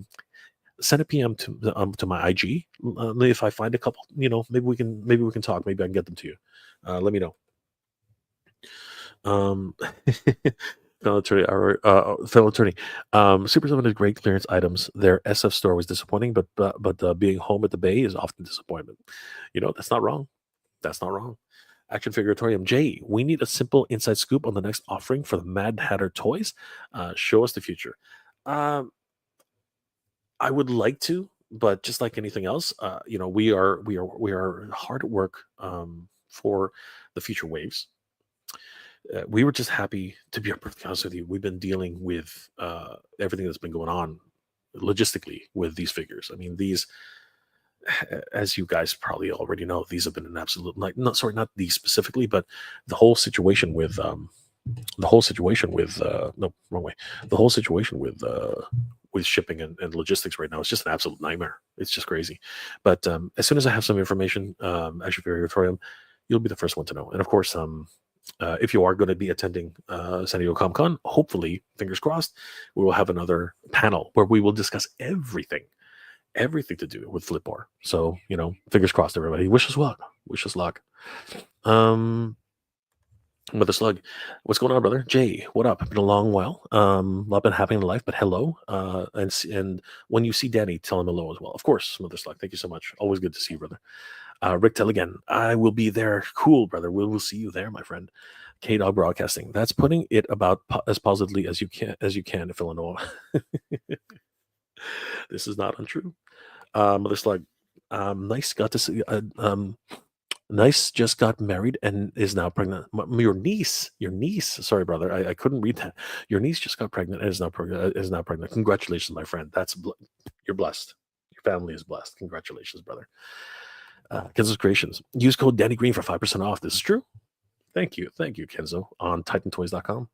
Send a PM to my IG. If I find a couple, maybe we can talk. Maybe I can get them to you. Let me know. Fellow attorney. Super 7 is great clearance items. Their SF store was disappointing, but being home at the Bay is often disappointment. That's not wrong. That's not wrong. Action Figuratorium. Jay, we need a simple inside scoop on the next offering for the Mad Hatter toys. Show us the future. I would like to, but just like anything else, we are hard at work for the future waves. We were just happy, to be perfectly honest with you. We've been dealing with everything that's been going on logistically with these figures. I mean, these, as you guys probably already know, these have been an absolute, not these specifically, but the whole situation with with shipping and logistics right now is just an absolute nightmare. It's just crazy. But as soon as I have some information, actually, for Auditorium, you'll be the first one to know. And of course, if you are going to be attending San Diego Comic Con, hopefully, fingers crossed, we will have another panel where we will discuss everything everything to do with Flipboard. So, fingers crossed, everybody. Wish us luck. Wish us luck. Mother Slug, what's going on, brother? Jay, what up? Been a long while. Not been happening in life, but hello. And when you see Danny, tell him hello as well. Of course, Mother Slug. Thank you so much. Always good to see you, brother. Rick Telligan, I will be there. Cool, brother. We'll see you there, my friend. K Dog Broadcasting. That's putting it about as positively as you can if Illinois. This is not untrue. Mother Slug, nice. Got to see. Nice just got married and is now pregnant. Your niece. Sorry, brother, I couldn't read that. Your niece just got pregnant and is now pregnant. Congratulations, my friend. You're blessed. Your family is blessed. Congratulations, brother. Kenzo's Creations. Use code Danny Green for 5% off. This is true. Thank you, Kenzo on TitanToys.com.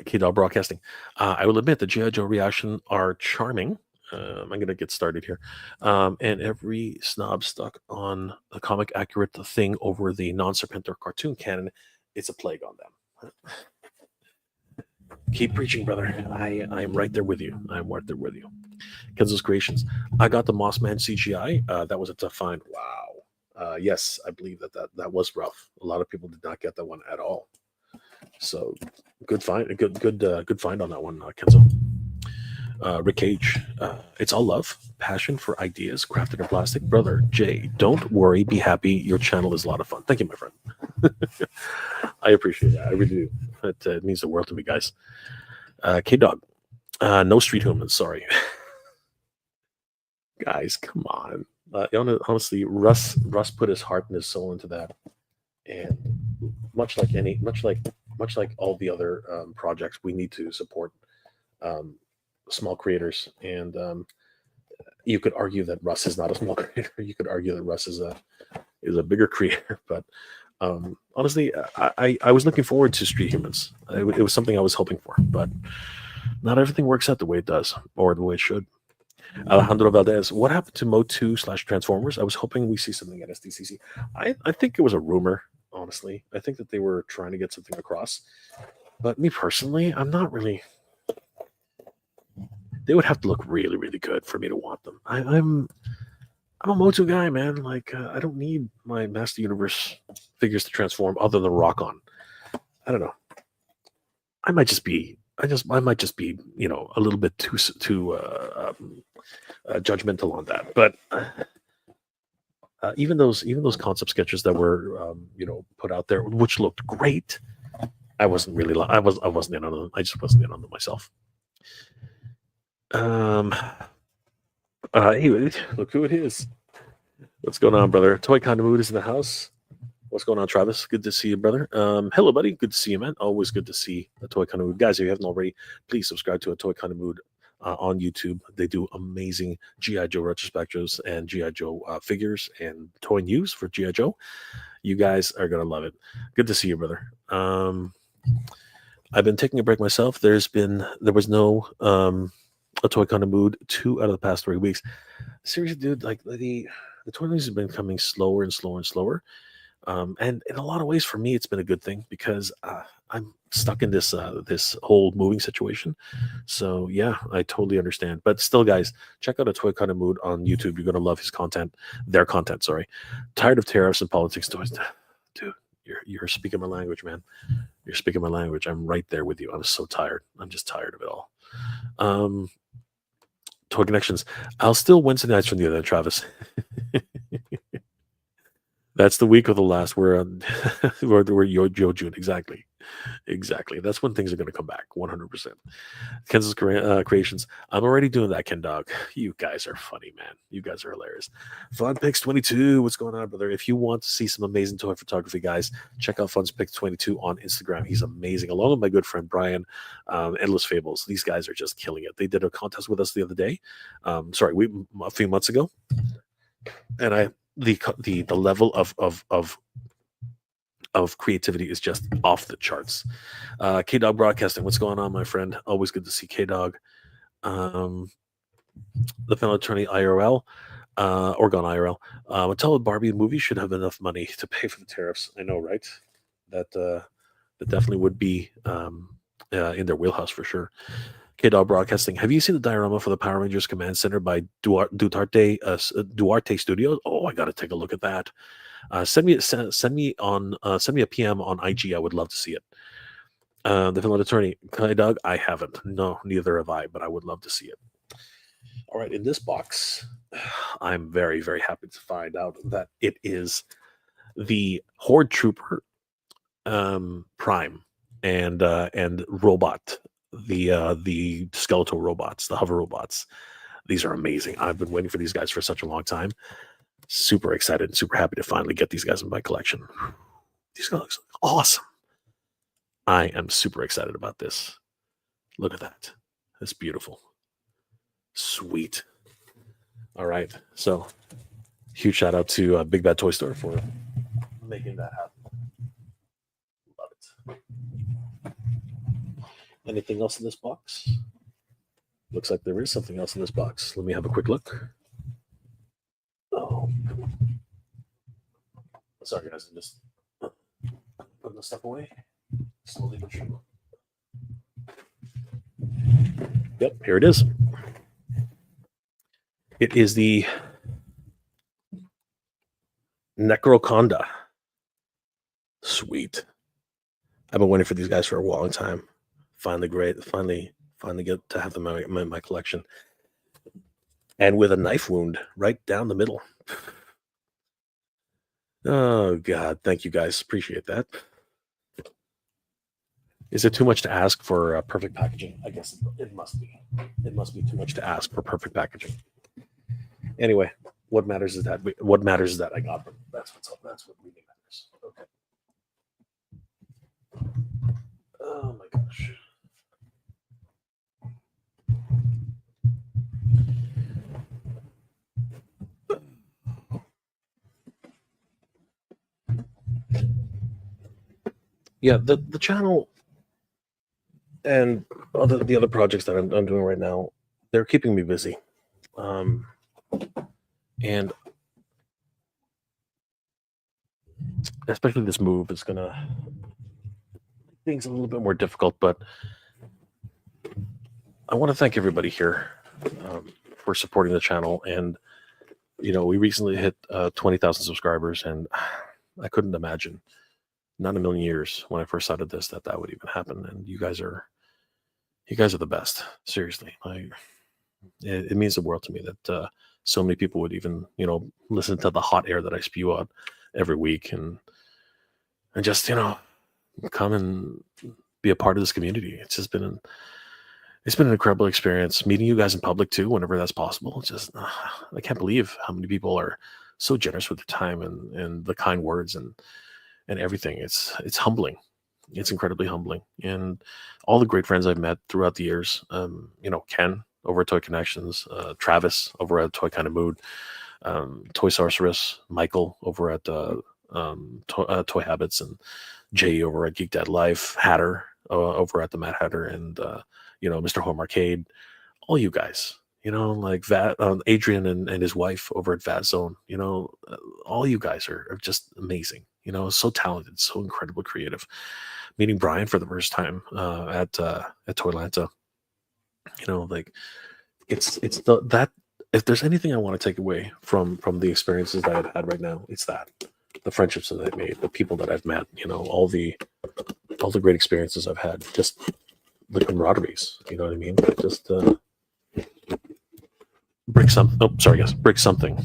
K-Dog Broadcasting. I will admit the G.I. Joe reaction are charming. I'm going to get started here. And every snob stuck on the comic accurate thing over the non-Serpentor cartoon canon, it's a plague on them. Keep preaching, brother. I'm right there with you. Kenzo's Creations. I got the Mossman CGI. That was a tough find. Wow. Yes, I believe that was rough. A lot of people did not get that one at all. So good find. Good find on that one, Kenzo. Rick Cage, it's all love, passion for ideas crafted in plastic. Brother Jay, don't worry, be happy. Your channel is a lot of fun. Thank you, my friend. I appreciate that. I really do. It means the world to me, guys. K-Dog, no street humans, sorry. Guys, come on. Honestly, Russ put his heart and his soul into that. And much like all the other projects, we need to support small creators, and you could argue that Russ is not a small creator. You could argue that Russ is a bigger creator, but honestly, I was looking forward to Street Humans. It was something I was hoping for, but not everything works out the way it does or the way it should. Alejandro Valdez, what happened to MOTU/Transformers? I was hoping we see something at SDCC. I think it was a rumor, honestly. I think that they were trying to get something across, but me personally, I'm not really. They would have to look really, really good for me to want them. I'm a MOTU guy, man. Like I don't need my Master Universe figures to transform other than Rock On. I don't know. I might just be, a little bit too judgmental on that. But even those concept sketches that were put out there, which looked great, I wasn't really. I wasn't in on them. I just wasn't in on them myself. Hey, look who it is. What's going on, brother? Toy Kind of Mood is in the house. What's going on, Travis? Good to see you, brother. Hello, buddy. Good to see you, man. Always good to see a Toy Kind of Mood. Guys, if you haven't already, please subscribe to a Toy Kind of Mood on YouTube. They do amazing G.I. Joe retrospectives and G.I. Joe figures and toy news for G.I. Joe. You guys are going to love it. Good to see you, brother. I've been taking a break myself. There was no a Toy Kind of Mood 2 out of the past 3 weeks. Seriously, dude, like the toy news has been coming slower and slower and slower. And in a lot of ways, for me, it's been a good thing because I'm stuck in this whole moving situation. So yeah, I totally understand. But still, guys, check out a Toy Kind of Mood on YouTube. You're gonna love his content, their content. Sorry. Tired of tariffs and politics, toys, dude. You're speaking my language, man. You're speaking my language. I'm right there with you. I'm so tired. I'm just tired of it all. Toy Connections. I'll still Wednesday nights from the other end, Travis. That's the week of the last. We're Yo June. Exactly. That's when things are going to come back. 100%. Ken's Creations. I'm already doing that, Ken Dog. You guys are funny, man. You guys are hilarious. FunPix22. What's going on, brother? If you want to see some amazing toy photography, guys, check out FunPix22 on Instagram. He's amazing. Along with my good friend Brian, Endless Fables. These guys are just killing it. They did a contest with us the other day. A few months ago, and the level of creativity is just off the charts. K-Dog Broadcasting, what's going on, my friend? Always good to see K-Dog. The Final Attorney IRL, Oregon IRL. Until the Barbie movie should have enough money to pay for the tariffs. I know, right? That definitely would be in their wheelhouse for sure. K-Dog Broadcasting. Have you seen the diorama for the Power Rangers Command Center by Duarte Studios? Oh, I got to take a look at that. Send me a PM on IG. I would love to see it. The Villain Attorney, Doug. I haven't. No, neither have I. But I would love to see it. All right, in this box, I'm very, very happy to find out that it is the Horde Trooper Prime and Robot, the skeletal robots, the hover robots. These are amazing. I've been waiting for these guys for such a long time. Super excited and super happy to finally get these guys in my collection. These guys look awesome. I am super excited about this. Look at that. That's beautiful. Sweet. All right. So, huge shout out to Big Bad Toy Store for making that happen. Love it. Anything else in this box? Looks like there is something else in this box. Let me have a quick look. Oh. Sorry, guys. I'm just putting the stuff away. Slowly but surely. Yep, here it is. It is the Necroconda. Sweet. I've been waiting for these guys for a long time. Finally get to have them in my collection. And with a knife wound right down the middle. Oh, God. Thank you, guys. Appreciate that. Is it too much to ask for perfect packaging? I guess it must be. It must be too much to ask for perfect packaging. Anyway, what matters is that I got them. That's what's up. That's what really matters. Okay. Oh my gosh. Yeah, the channel and the other projects that I'm doing right now, they're keeping me busy. And especially this move is gonna make things a little bit more difficult, but I want to thank everybody here for supporting the channel. And we recently hit 20,000 subscribers, and I couldn't imagine, not in a million years, when I first started this, that would even happen. And you guys are the best. Seriously, it means the world to me that so many people would even listen to the hot air that I spew out every week, and just come and be a part of this community. It's just been an incredible experience meeting you guys in public too, whenever that's possible. It's just I can't believe how many people are so generous with their time and the kind words and everything. It's humbling. It's incredibly humbling. And all the great friends I've met throughout the years, Ken over at Toy Connections, Travis over at Toy Kind of Mood, Toy Sorceress, Michael over at Toy Habits, and Jay over at Geek Dad Life, Hatter over at the Mad Hatter, and Mr. Home Arcade, all you guys, like Adrian and his wife over at Vat Zone, all you guys are just amazing, so talented, so incredibly creative. Meeting Brian for the first time at Toylanta, like it's that if there's anything I want to take away from the experiences that I've had right now, it's that the friendships that I've made, the people that I've met, all the great experiences I've had, just the camaraderies, you know what I mean? Just brick something. Oh, sorry, guys. Brick something.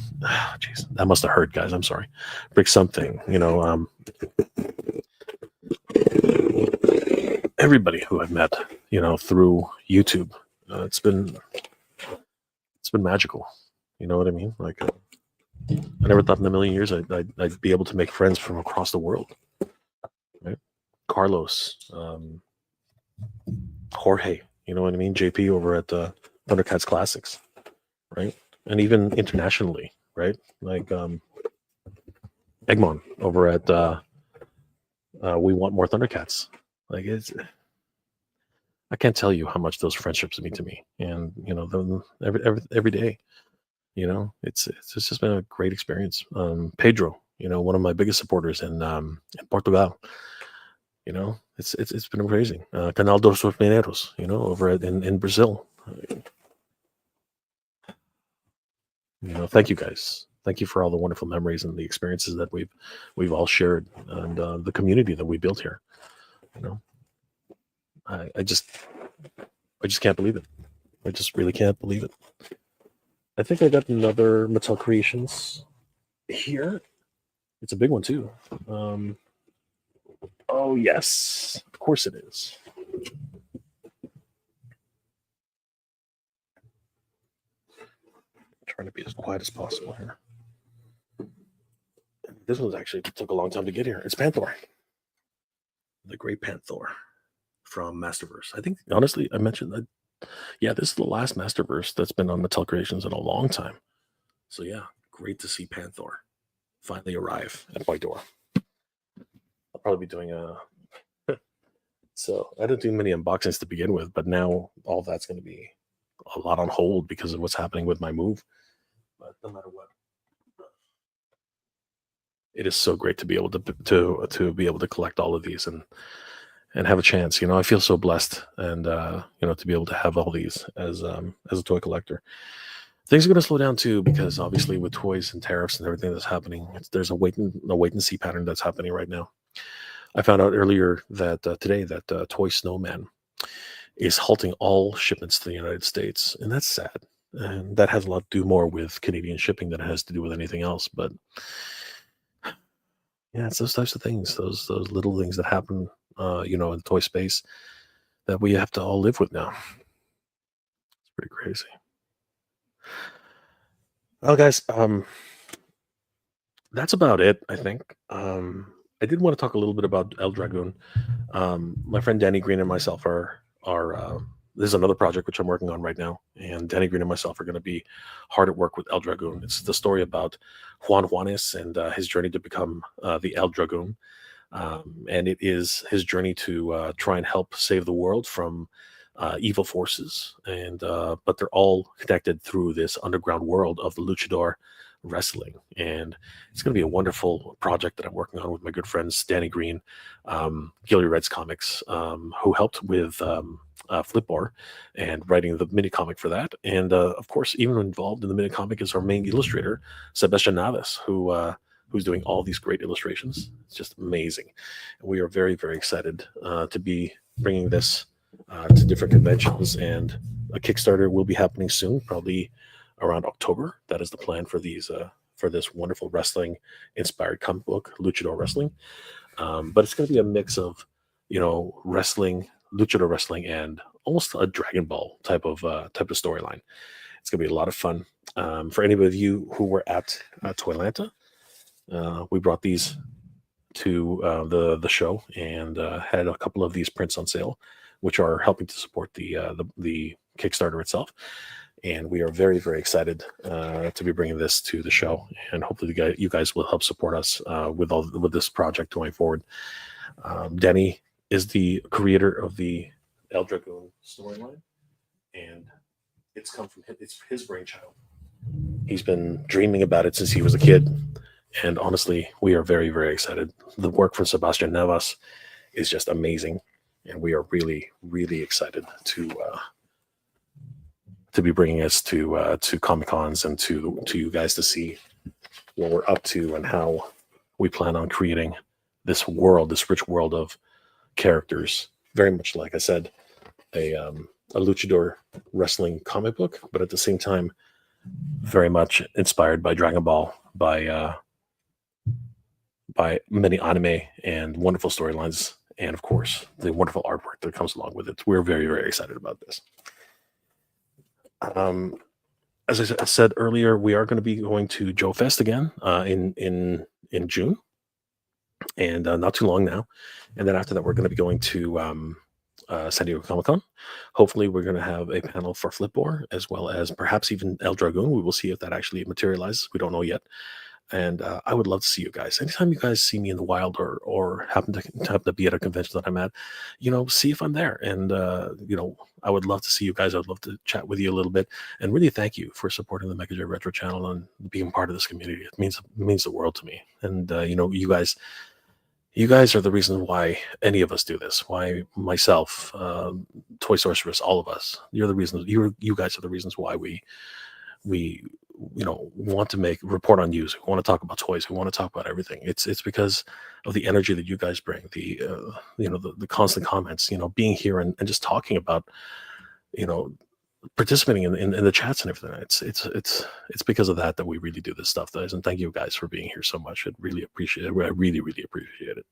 Jeez, that must have hurt, guys. I'm sorry. Brick something. Everybody who I've met, through YouTube, it's been magical. You know what I mean? Like, I never thought in a million years I'd be able to make friends from across the world. Right? Carlos, Jorge, you know what I mean? JP over at Thundercats Classics, right? And even internationally, right? Like Egmont over at We Want More Thundercats. Like I can't tell you how much those friendships mean to me, and every day, it's just been a great experience. Pedro, one of my biggest supporters in Portugal, You know, it's been crazy. Canal dos Mineiros, you know, over in Brazil. You know, thank you guys. Thank you for all the wonderful memories and the experiences that we've all shared, and the community that we built here. You know, I just can't believe it. I just really can't believe it. I think I got another Mattel Creations here. It's a big one too. Oh yes, of course it is. I'm trying to be as quiet as possible here. This one's actually took a long time to get here. It's Panther, the Great Panther from Masterverse. I think honestly, I mentioned that. Yeah, this is the last Masterverse that's been on Mattel Creations in a long time. So yeah, great to see Panther finally arrive at my door. I'll probably be doing a. So I didn't do many unboxings to begin with, but now all that's going to be a lot on hold because of what's happening with my move. But no matter what, it is so great to be able to be able to collect all of these and have a chance. You know, I feel so blessed, and you know, to be able to have all these as a toy collector. Things are going to slow down too, because obviously with toys and tariffs and everything that's happening, there's a wait and see pattern that's happening right now. I found out earlier that today that Toy Snowman is halting all shipments to the United States, and that's sad. And that has a lot to do more with Canadian shipping than it has to do with anything else. But yeah, it's those types of things, those little things that happen, you know, in the toy space that we have to all live with now. It's pretty crazy. Well, guys, that's about it, I think. I did want to talk a little bit about El Dragoon. My friend Danny Green and myself are this is another project which I'm working on right now, and Danny Green and myself are going to be hard at work with El Dragoon. It's the story about Juan Juanes and his journey to become the El Dragoon, and it is his journey to try and help save the world from evil forces, and but they're all connected through this underground world of the luchador wrestling. And it's going to be a wonderful project that I'm working on with my good friends Danny Green, Gilly Reds Comics, who helped with Flip Bar and writing the mini comic for that. And of course, even involved in the mini comic is our main illustrator, Sebastian Navas, who's doing all these great illustrations. It's just amazing. And we are very, very excited to be bringing this to different conventions, and a Kickstarter will be happening soon, probably around October. That is the plan for these for this wonderful wrestling inspired comic book, Luchador Wrestling. But it's going to be a mix of, you know, wrestling, luchador wrestling, and almost a Dragon Ball type of storyline. It's going to be a lot of fun. For any of you who were at Toylanta, we brought these to the show and had a couple of these prints on sale, which are helping to support the Kickstarter itself. And we are very, very excited to be bringing this to the show, and hopefully you guys will help support us with this project going forward. Denny is the creator of the El Dragoon storyline, and it's his brainchild. He's been dreaming about it since he was a kid, and honestly, we are very, very excited. The work from Sebastian Navas is just amazing, and we are really, really excited to be bringing us to Comic Cons and to you guys to see what we're up to and how we plan on creating this world, this rich world of characters. Very much, like I said, a luchador wrestling comic book, but at the same time, very much inspired by Dragon Ball, by many anime and wonderful storylines, and of course the wonderful artwork that comes along with it. We're very, very excited about this. As I said earlier, we are going to be going to Joe Fest again in June, and not too long now. And then after that, we're going to be going to San Diego Comic Con. Hopefully, we're going to have a panel for Flipboard, as well as perhaps even El Dragoon. We will see if that actually materializes. We don't know yet. And I would love to see you guys. Anytime you guys see me in the wild or happen to be at a convention that I'm at, you know, see if I'm there. And you know, I would love to see you guys. I'd love to chat with you a little bit. And really thank you for supporting the Mega J Retro channel and being part of this community. It means the world to me. And you know, you guys, You guys are the reason why any of us do this. Why myself, Toy Sorceress, all of us. You're the reason. You guys are the reasons why we want to make report on news. We want to talk about toys. We want to talk about everything. It's because of the energy that you guys bring. The constant comments. Being here and just talking about you know participating in the chats and everything. It's because of that we really do this stuff, guys. And thank you guys for being here so much. I really appreciate it. I really appreciate it.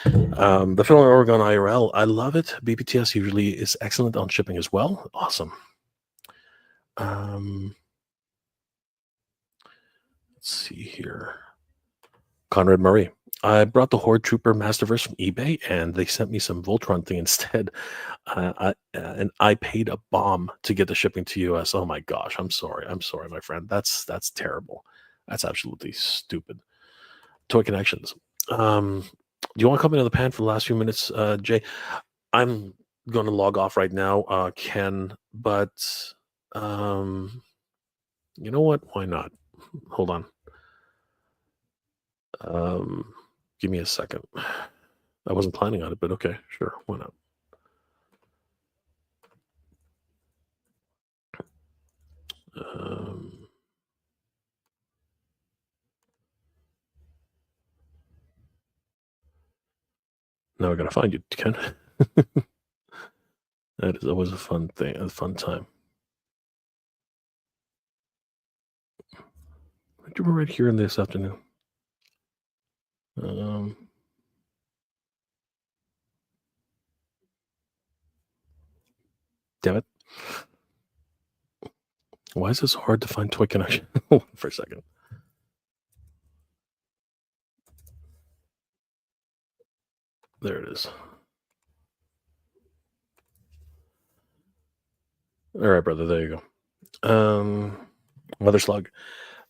The film Oregon IRL, I love it. BBTS usually is excellent on shipping as well. Awesome. Let's see here. Conrad Murray. I brought the Horde Trooper Masterverse from eBay, and they sent me some Voltron thing instead. And I paid a bomb to get the shipping to US. Oh my gosh, I'm sorry, my friend. That's terrible. That's absolutely stupid. Toy Connections. Do you want to come into the pan for the last few minutes, Jay? I'm going to log off right now, Ken. But you know what? Why not? Hold on. Give me a second. I wasn't planning on it, but okay, sure, why not? Now I gotta find you, Ken. That is always a fun thing, a fun time. You were right here in this afternoon. Damn it. Why is this hard to find Toy Connection? For a second. There it is. All right, brother. There you go. Mother Slug.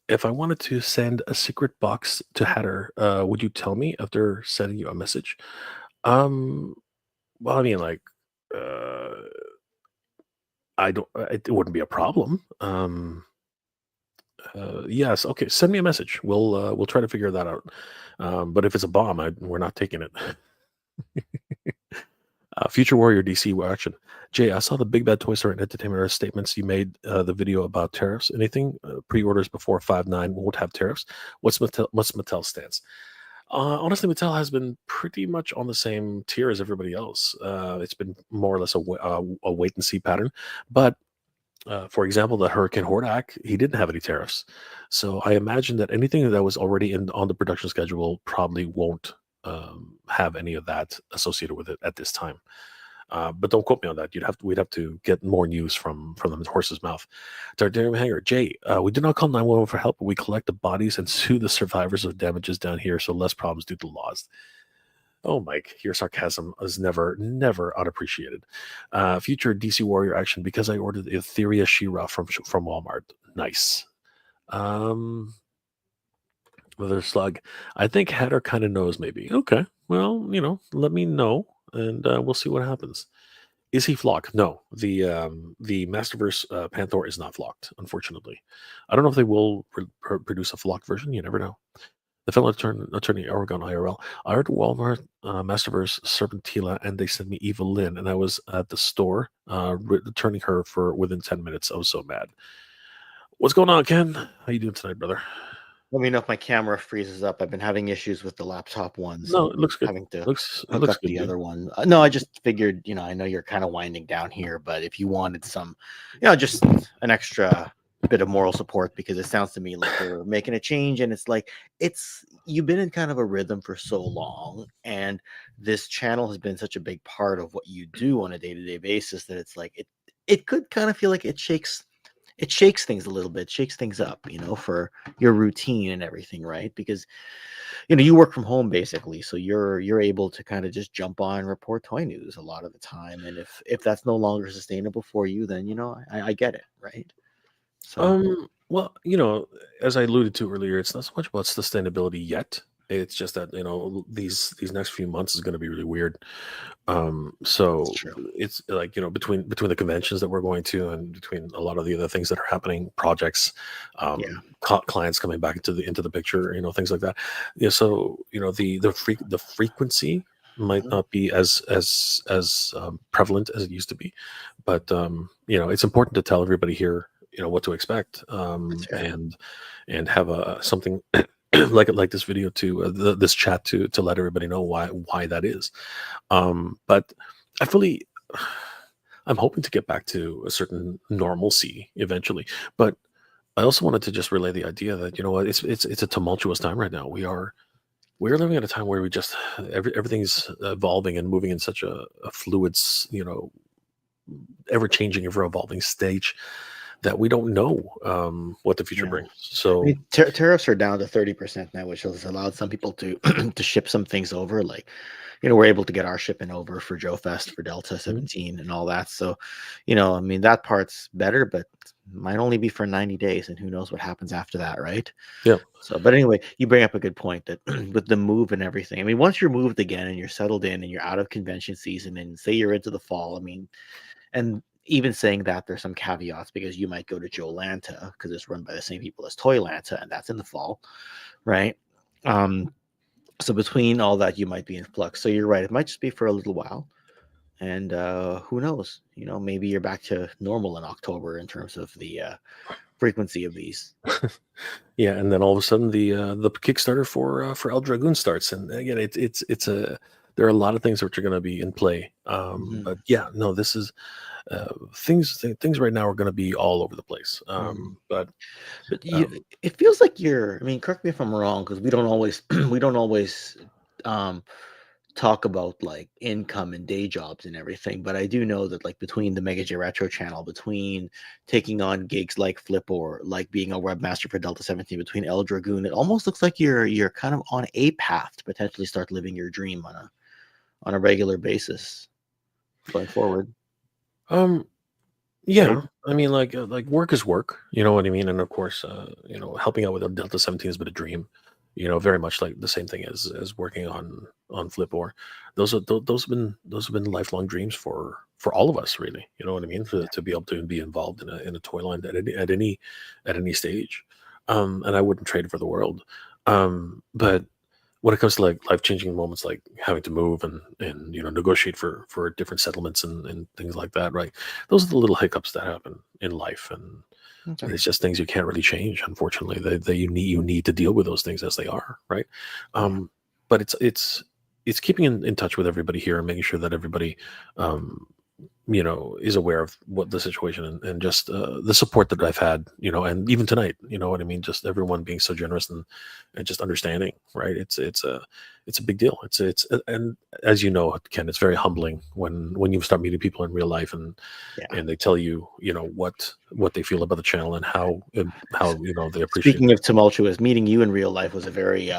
If I wanted to send a secret box to Hatter, would you tell me after sending you a message? Well, I mean, like, I don't. It wouldn't be a problem. Yes. Okay. Send me a message. We'll try to figure that out. But if it's a bomb, we're not taking it. Future Warrior DC action. Jay, I saw the Big Bad Toy Store and Entertainment statements you made the video about tariffs. Anything pre-orders before 5/9 won't have tariffs. What's Mattel's stance? Honestly, Mattel has been pretty much on the same tier as everybody else. It's been more or less a wait and see pattern. But for example, the Hurricane Hordak, he didn't have any tariffs. So I imagine that anything that was already on the production schedule probably won't have any of that associated with it at this time. But don't quote me on that. We'd have to get more news from the horse's mouth. Tartarium Hanger, Jay, we do not call 911 for help, but we collect the bodies and sue the survivors of damages down here, so less problems due to laws. Oh, Mike, your sarcasm is never unappreciated. Future DC Warrior action because I ordered the Etheria She-Ra from Walmart. Nice. Mother Slug, I think Hatter kind of knows maybe. Okay, well, let me know, and we'll see what happens. Is he flocked? No, the Masterverse Panther is not flocked, unfortunately. I don't know if they will produce a flocked version. You never know. The fellow attorney Oregon IRL. I heard Walmart Masterverse Serpentila, and they sent me Eva Lynn, and I was at the store returning her for within 10 minutes. I was so mad. What's going on, Ken? How you doing tonight, brother? Let me know if my camera freezes up. I've been having issues with the laptop one. No, it looks good. Having to looks hook up good, the dude. other one. No, I just figured, I know you're kind of winding down here, but if you wanted some, just an extra bit of moral support, because it sounds to me like we're making a change, and it's like you've been in kind of a rhythm for so long, and this channel has been such a big part of what you do on a day-to-day basis that it's like it could kind of feel like it shakes things a little bit, shakes things up, for your routine and everything, right? Because you work from home basically, so you're able to kind of just jump on and report toy news a lot of the time, and if that's no longer sustainable for you, then I get it, right? So well, as I alluded to earlier, it's not so much about sustainability yet. It's just that these next few months is going to be really weird. So It's true. it's like between the conventions that we're going to and between a lot of the other things that are happening, projects, Yeah. clients coming back into the picture, things like that. Yeah. So the frequency might Mhm. not be as prevalent as it used to be, but it's important to tell everybody here what to expect, That's fair. and have a something like this video to this chat to let everybody know why that is. But I fully I'm hoping to get back to a certain normalcy eventually. But I also wanted to just relay the idea that what, it's a tumultuous time right now. We're living at a time where we just everything's evolving and moving in such a fluid, ever changing, ever evolving stage that we don't know what the future Yeah. brings. I So mean, tariffs are down to 30% now, which has allowed some people to to ship some things over. Like, we're able to get our shipment over for Joe Fest for Delta mhm, 17 and all that. So, I mean, that part's better, but might only be for 90 days, and who knows what happens after that, right? yeah. So, but anyway, you bring up a good point that with the move and everything. I mean, once you're moved again and you're settled in and you're out of convention season, and say you're into the fall, I mean, and even saying that, there's some caveats because you might go to Joe Lanta because it's run by the same people as Toy Lanta, and that's in the fall, right? Um, so between all that, you might be in flux. So you're right; it might just be for a little while, and who knows? Maybe you're back to normal in October in terms of the frequency of these. Yeah, and then all of a sudden the Kickstarter for El Dragoon starts, and again, it's a there are a lot of things which are going to be in play. Mhm. But yeah, no, this is things right now are going to be all over the place. Mhm. But But um, it feels like you're. I mean, correct me if I'm wrong, because we don't always we don't always um, talk about like income and day jobs and everything. But I do know that like between the Mega J Retro channel, between taking on gigs like Flip or like being a webmaster for Delta 17, between El Dragoon, it almost looks like you're kind of on a path to potentially start living your dream on a regular basis going forward, um, right? yeah, I mean, like work is work, you know what I mean, and of course, helping out with a Delta 17 has been a dream, very much like the same thing as working on Flipboard. Those have been lifelong dreams for all of us, really. You know what I mean? To be able to be involved in a toy line at any stage, and I wouldn't trade it for the world. But when it comes to like life changing moments, like having to move and negotiate for different settlements and things like that, right? Those are the little hiccups that happen in life, and Okay. it's just things you can't really change. Unfortunately, that you need to deal with those things as they are, right? Yeah. Um, but it's keeping in touch with everybody here and making sure that everybody um, is aware of what the situation and just the support that I've had, and even tonight, you know what I mean? Just everyone being so generous and just understanding, right? It's a big deal. And as you know, Ken, it's very humbling when you start meeting people in real life Yeah. and they tell you, what they feel about the channel and how they appreciate Speaking it. of tumultuous, meeting you in real life was a very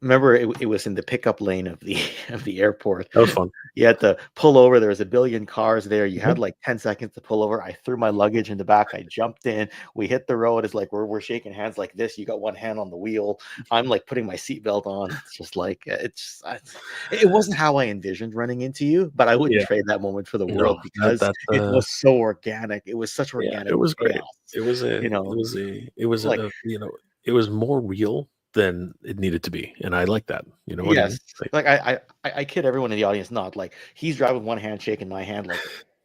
remember it was in the pickup lane of the of the airport. That was fun. You had to pull over. There was a billion cars there. You Mhm. had like 10 seconds to pull over. I threw my luggage in the back. I jumped in. We hit the road. It's like we're shaking hands like this. You got one hand on the wheel. I'm like putting my seatbelt on. It's just like it wasn't how I envisioned running into you, but I wouldn't Yeah, trade that moment for the no, world that because that it was so organic. It was such yeah, organic it was great. chaos. It was a You it know, was a it was like a it was more real than it needed to be, and I like that. You know what I yes, mean? Like, like I kid everyone in the audience not, like, he's driving one hand, shaking my hand like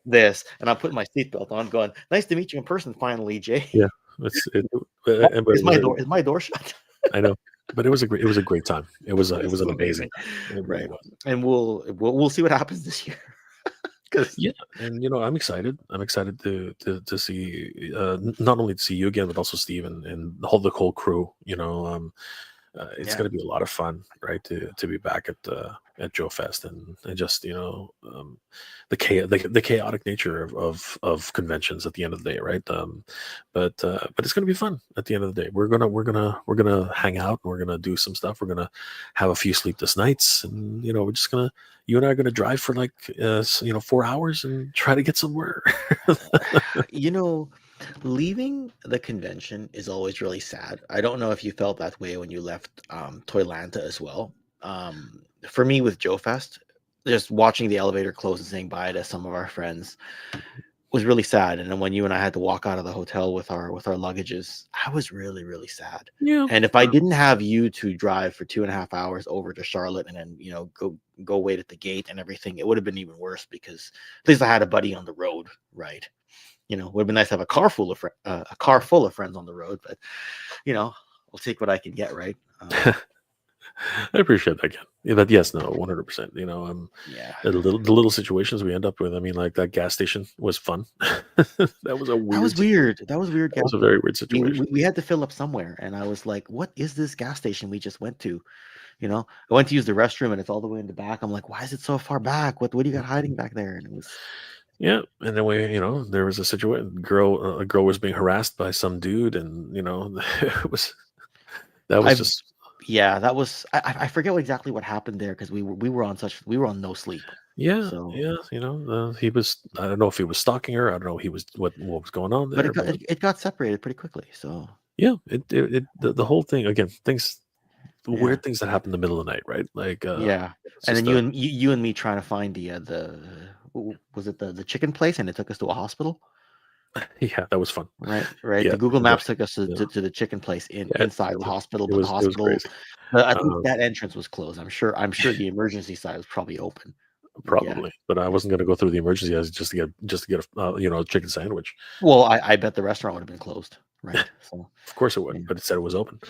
this, and I'm putting my seatbelt on going, "Nice to meet you in person finally, Jay." yeah, it's it, "Oh, but it was is my door shut?" I know, but it was a great time. It was This is an amazing amazing. time. It really Right, was. and we'll see what happens this year. Because Yeah, and I'm excited. I'm excited to see not only to see you again, but also Steve and the whole crew. It's yeah. going to be a lot of fun, right? To be back at Joe Fest and just the chaotic nature of conventions at the end of the day, right? But it's going to be fun at the end of the day. We're gonna hang out. We're gonna do some stuff. We're gonna have a few sleepless nights, and we're just gonna you and I are gonna drive for like 4 hours and try to get somewhere. You know Leaving the convention is always really sad. I don't know if you felt that way when you left Toylanta as well. For me, with Joe Fest, just watching the elevator close and saying bye to some of our friends was really sad. And then when you and I had to walk out of the hotel with our luggages, I was really, really sad. Yeah. And if I didn't have you to drive for 2.5 hours over to Charlotte and then go wait at the gate and everything, it would have been even worse because at least I had a buddy on the road, right? It would have been nice to have a car full of friends on the road, but I'll take what I can get, right? I appreciate that, Ken. Yeah, but yes, no, 100%. Yeah, the little situations we end up with. I mean, like that gas station was fun. That was a that was weird. weird. That was weird. That was a very weird We, situation. we had to fill up somewhere, and I was like, "What is this gas station we just went to?" I went to use the restroom, and it's all the way in the back. I'm like, "Why is it so far back? What do you got hiding back there?" And it was Yeah, and then there was a situation. A girl was being harassed by some dude, and it was that was I've just yeah, that was I forget exactly what happened there because we were on no sleep. yeah, So, yeah. He was. I don't know if he was stalking her. I don't know. He was what was going on but there, but it got separated pretty quickly. So yeah, the whole thing again. yeah. Weird things that happen in the middle of the night, right? Like Yeah, it's and just then you and me trying to find was it the chicken place, and it took us to a hospital, yeah, that was fun. right? Right. Yeah, The Google the, Maps took us yeah, to the chicken place yeah, inside the hospital, it but the was hospital, crazy. I think Um, that entrance was closed. I'm sure the emergency side was probably open. Yeah. Probably, but I wasn't going to go through the emergency as just to get a chicken sandwich. Well, I bet the restaurant would have been closed, right? So Of course it would, yeah, but it said it was open.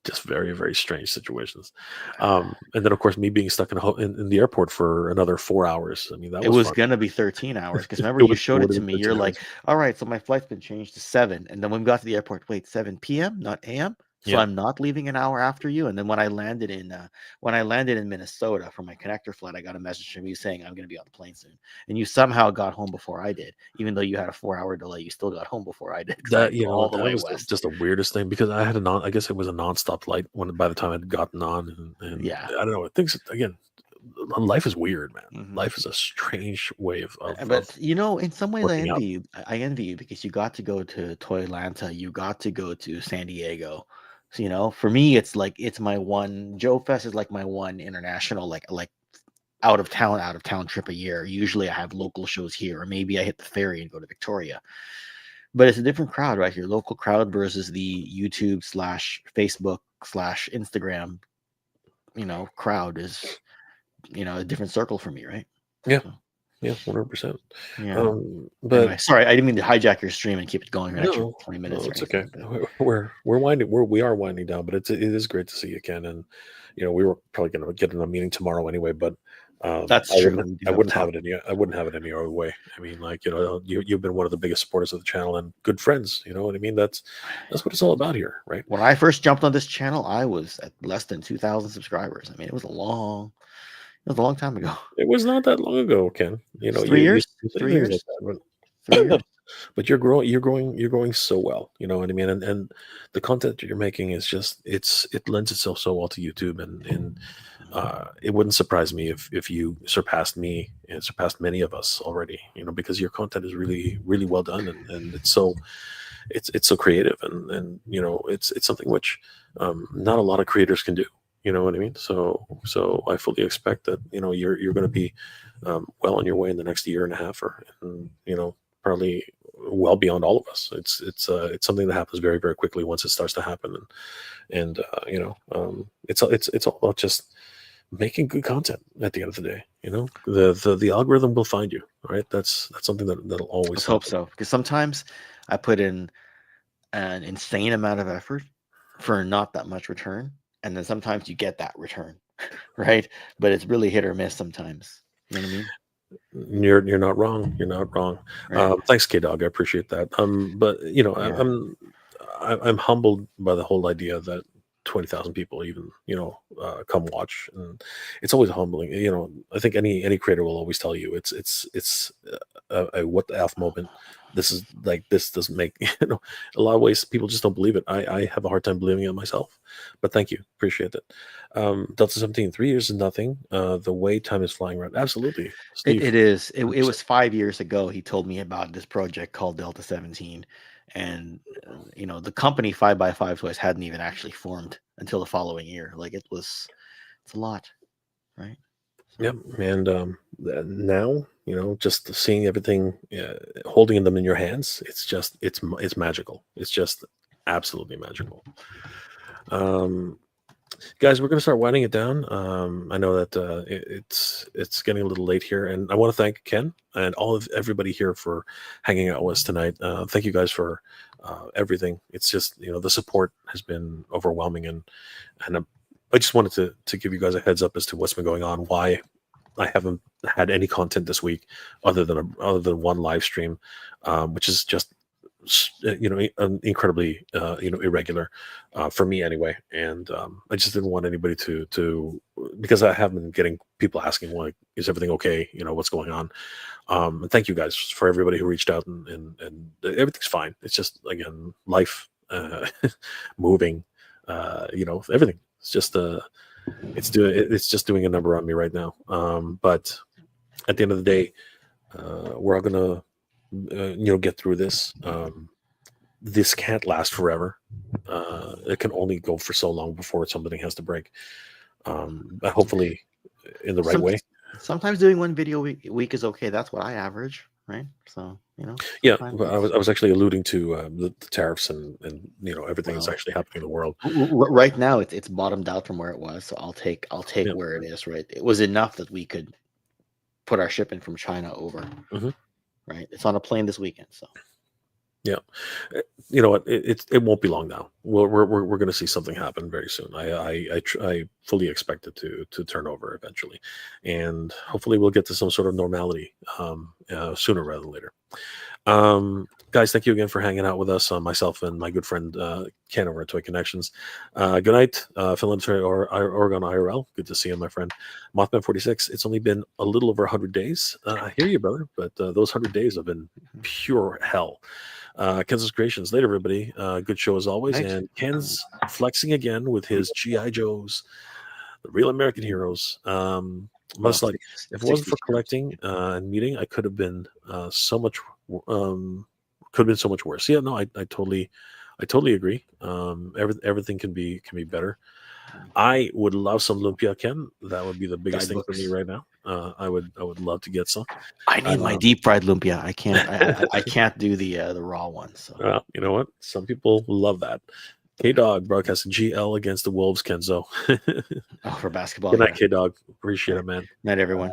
Just very, very strange situations. And then, of course, me being stuck in the airport for another 4 hours. I mean, that it was was fun. gonna be 13 hours because remember It you would it showed it would to have me. been You're 13 like, hours. all right, so my flight's been changed to 7, and then when we got to the airport, wait, 7 p.m., not a.m. So Yeah, I'm not leaving an hour after you. And then when I landed in Minnesota for my connector flight, I got a message from you saying I'm gonna be on the plane soon. And you somehow got home before I did, even though you had a 4-hour delay. You still got home before I did because I that had to go all the that way was west. just the weirdest thing because I had I guess it was a nonstop flight when by the time I'd gotten on, and Yeah. I don't know. Things again, life is weird, man. hmm Life is a strange way of But in some ways, I working envy out. you. I envy you because you got to go to Toylanta, you got to go to San Diego. So, for me, it's like it's my one. Joe Fest is like my one international, like out of town trip a year. Usually, I have local shows here, or maybe I hit the ferry and go to Victoria. But it's a different crowd, right? Your local crowd versus the YouTube slash Facebook slash Instagram, crowd is a different circle for me, right? Yeah, So yeah, 100%. yeah. But Anyway, sorry, I didn't mean to hijack your stream and keep it going for an extra no, 20 no, minutes or it's okay. anything, but We're winding we are winding down, but it is great to see you, Ken. And we were probably going to get in a meeting tomorrow anyway, but that's true. We do I have a wouldn't have talk. it any other way. I mean, like you've been one of the biggest supporters of the channel and good friends. You know what I mean? That's what it's all about here, right? When I first jumped on this channel, I was at less than 2,000 subscribers. I mean, it was a long time ago. It was not that long ago, Ken. It's 3 years, You say 3 things like years, that, 3 years. but you're growing so well. You know what I mean? And the content that you're making is just it lends itself so well to YouTube, and it wouldn't surprise me if you surpassed me and surpassed many of us already. Because your content is really really well done, and it's so creative, and it's something which not a lot of creators can do. You know what I mean? So I fully expect that you're going to be well on your way in the next year and a half, or probably well beyond all of us. It's something that happens very very quickly once it starts to happen, and it's all about just making good content at the end of the day. The algorithm will find you. Right? That's something that'll always Let's hope happen. so. Because sometimes I put in an insane amount of effort for not that much return. And then sometimes you get that return, right? But it's really hit or miss sometimes. You know what I mean? You're not wrong. You're not wrong. Right. Thanks, K Dog. I appreciate that. But Yeah. I'm humbled by the whole idea that 20,000 people even come watch, and it's always humbling. I think any creator will always tell you it's a what the f moment. This doesn't make a lot of ways people just don't believe it. I have a hard time believing it myself, but thank you, appreciate it. Delta 17, 3 years is nothing. The way time is flying around. Absolutely, It, Steve. it is. It 100%. was 5 years ago. He told me about this project called Delta 17. and the company 5x5 Toys hadn't even actually formed until the following year. Like it's a lot, right? Yep. And now, just seeing everything, holding them in your hands, it's magical. It's just absolutely magical. Guys, we're going to start winding it down. I know that it's getting a little late here, and I want to thank Ken and everybody here for hanging out with us tonight. Thank you guys for everything. It's just the support has been overwhelming, and I just wanted to give you guys a heads up as to what's been going on. Why I haven't had any content this week other than one live stream, which is just incredibly irregular for me anyway. And I just didn't want anybody to because I have been getting people asking, like, is everything okay? What's going on? And thank you guys for everybody who reached out, and everything's fine. It's just, again, life, moving, everything. It's just it's just doing a number on me right now. But at the end of the day, we're all gonna get through this. This can't last forever. It can only go for so long before something has to break. But hopefully in the right way. Sometimes doing one video a week is okay. That's what I average, right? So yeah, but I was actually alluding to the tariffs and everything that's actually happening in the world right now. It's bottomed out from where it was, so I'll take where it is. Right, it was enough that we could put our shipment from China over. Mm-hmm. Right, it's on a plane this weekend. So yeah, you know what? It won't be long now. We're going to see something happen very soon. I fully expect it to turn over eventually, and hopefully we'll get to some sort of normality sooner rather than later. Guys, thank you again for hanging out with us. Myself and my good friend Ken over at Toy Connections. Good night, Philadelphia or Oregon IRL. Good to see you, my friend. Mothman 46. It's only been a little over 100 days. I hear you, brother, but those 100 days have been pure hell. Ken's Creations. Later, everybody. Good show as always. Thanks. And Ken's flexing again with his G.I. Joes, the real American heroes. Much like, if it wasn't for collecting and meeting, I could have been so much worse. Yeah, no, I totally agree. Everything can be better. I would love some lumpia, Ken. That would be the biggest thing for me right now. I would love to get some. I need my deep fried lumpia. I can't. I can't do the raw one. So you know what? Some people love that. K-Dog broadcasting GL against the Wolves, Kenzo. For basketball. Good night, K-Dog. Appreciate it, man. Night, everyone.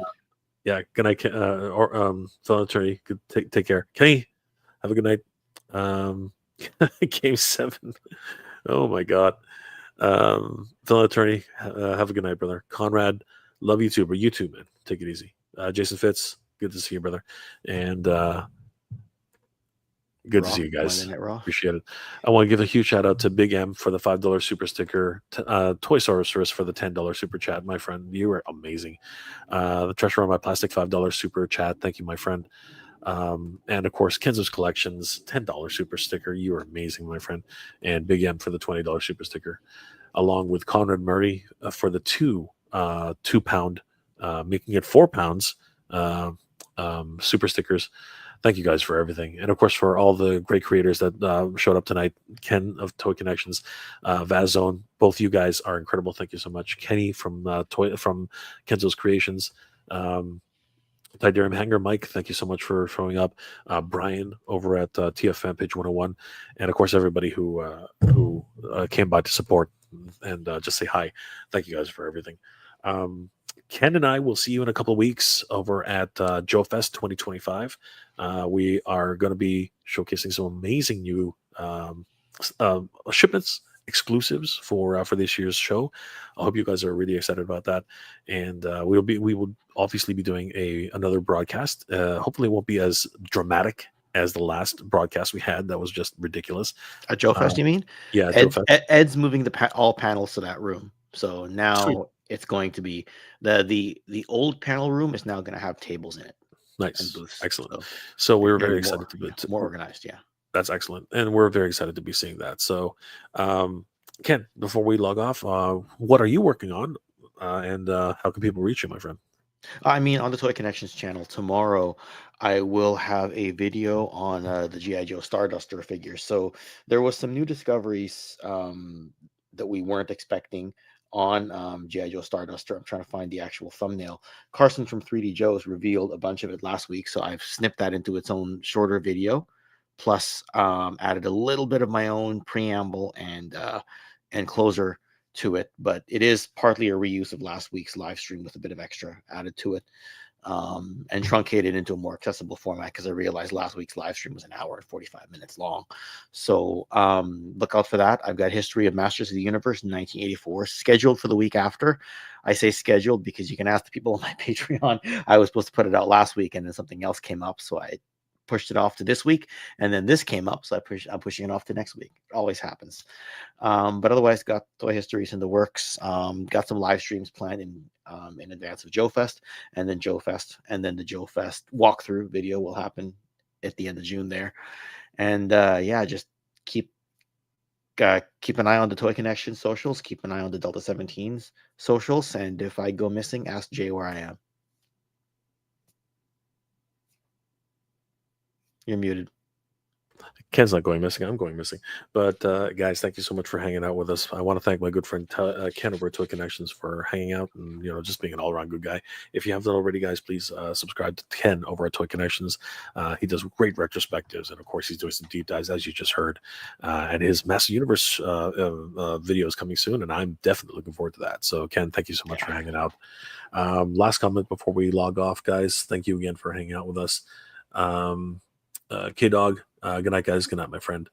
Yeah, good night, fellow attorney. Good, take care. Kenny, have a good night. Game 7. Oh my God. Fellow attorney, have a good night, brother. Conrad, love you too, but you too, man. Take it easy. Jason Fitz, good to see you, brother. And good to see you guys. Appreciate it. I want to give a huge shout out to Big M for the $5 super sticker, Toy Sorceress for the $10 super chat. My friend, you are amazing. The Treasure on My Plastic $5 super chat. Thank you, my friend. And of course, Kenzo's Collections $10 super sticker. You are amazing, my friend. And Big M for the $20 super sticker, along with Conrad Murray for the 2 pound, making it 4 pounds super stickers. Thank you guys for everything. And of course, for all the great creators that showed up tonight. Ken of Toy Connections, Vazone, both you guys are incredible. Thank you so much. Kenny from Kenzo's Creations, Tidarium Hanger, Mike, thank you so much for showing up. Brian over at TF Fanpage 101, and of course everybody who came by to support and just say hi. Thank you guys for everything. Ken and I will see you in a couple of weeks over at Joe Fest 2025. We are going to be showcasing some amazing new shipments, exclusives for this year's show. I hope you guys are really excited about that, and we will obviously be doing another broadcast. Hopefully, it won't be as dramatic as the last broadcast we had. That was just ridiculous. At Joe Fest, you mean? Yeah, Joe Fest. Ed's moving all panels to that room, so now Sweet. It's going to be the old panel room is now going to have tables in it. Nice, and booths. Excellent. So we were very excited to more organized. Yeah. That's excellent. And we're very excited to be seeing that. So, Ken, before we log off, what are you working on? And how can people reach you, my friend? I mean, on the Toy Connections channel tomorrow, I will have a video on the GI Joe Starduster figure. So there was some new discoveries that we weren't expecting on GI Joe Starduster. I'm trying to find the actual thumbnail. Carson from 3D Joe's revealed a bunch of it last week, so I've snipped that into its own shorter video. Plus, added a little bit of my own preamble and closer to it, but it is partly a reuse of last week's live stream with a bit of extra added to it, and truncated into a more accessible format because I realized last week's live stream was an hour and 45 minutes long. So look out for that. I've got History of Masters of the Universe in 1984 scheduled for the week after. I say scheduled because you can ask the people on my Patreon. I was supposed to put it out last week and then something else came up, so I pushed it off to this week, and then this came up, so I'm pushing it off to next week. It always happens. But otherwise, got Toy Histories in the works. Got some live streams planned in advance of Joe Fest, and then Joe Fest, and then the Joe Fest walkthrough video will happen at the end of June there. And yeah, just keep an eye on the Toy Connection socials. Keep an eye on the Delta 17's socials, and if I go missing, ask Jay where I am. You're muted. Ken's not going missing. I'm going missing. But guys, thank you so much for hanging out with us. I want to thank my good friend Ken over at Toy Connections for hanging out and just being an all-around good guy. If you haven't already, guys, please subscribe to Ken over at Toy Connections. He does great retrospectives, and of course, he's doing some deep dives, as you just heard. And his Master Universe video is coming soon, and I'm definitely looking forward to that. So, Ken, thank you so much for hanging out. Last comment before we log off, guys. Thank you again for hanging out with us. K-Dog, good night, guys. Good night, my friend.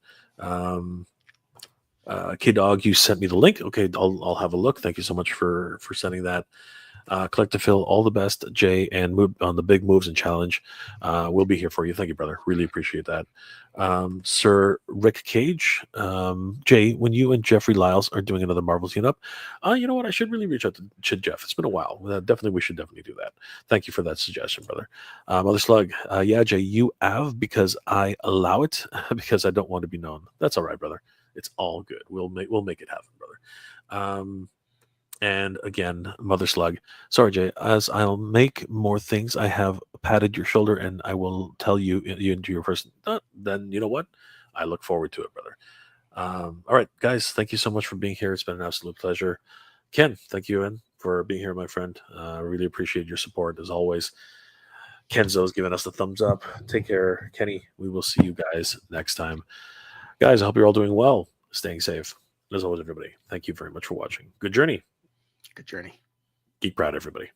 K-Dog, you sent me the link. Okay, I'll have a look. Thank you so much for sending that. Collective Phil, all the best, Jay, and move on the big moves and challenge. We'll be here for you. Thank you, brother. Really appreciate that. Sir Rick Cage, Jay, when you and Jeffrey Lyles are doing another Marvel team-up, you know what? I should really reach out to Jeff. It's been a while. We should definitely do that. Thank you for that suggestion, brother. Mother Slug, yeah, Jay, you have because I allow it because I don't want to be known. That's all right, brother. It's all good. We'll make it happen, brother. And again, Mother Slug. Sorry, Jay. As I'll make more things, I have patted your shoulder, and I will tell you into your first. Then you know what? I look forward to it, brother. All right, guys. Thank you so much for being here. It's been an absolute pleasure. Ken, thank you, Ian, for being here, my friend. Really appreciate your support as always. Kenzo's giving us the thumbs up. Take care, Kenny. We will see you guys next time, guys. I hope you're all doing well, staying safe. As always, everybody. Thank you very much for watching. Good journey. Good journey. Geek Proud, everybody.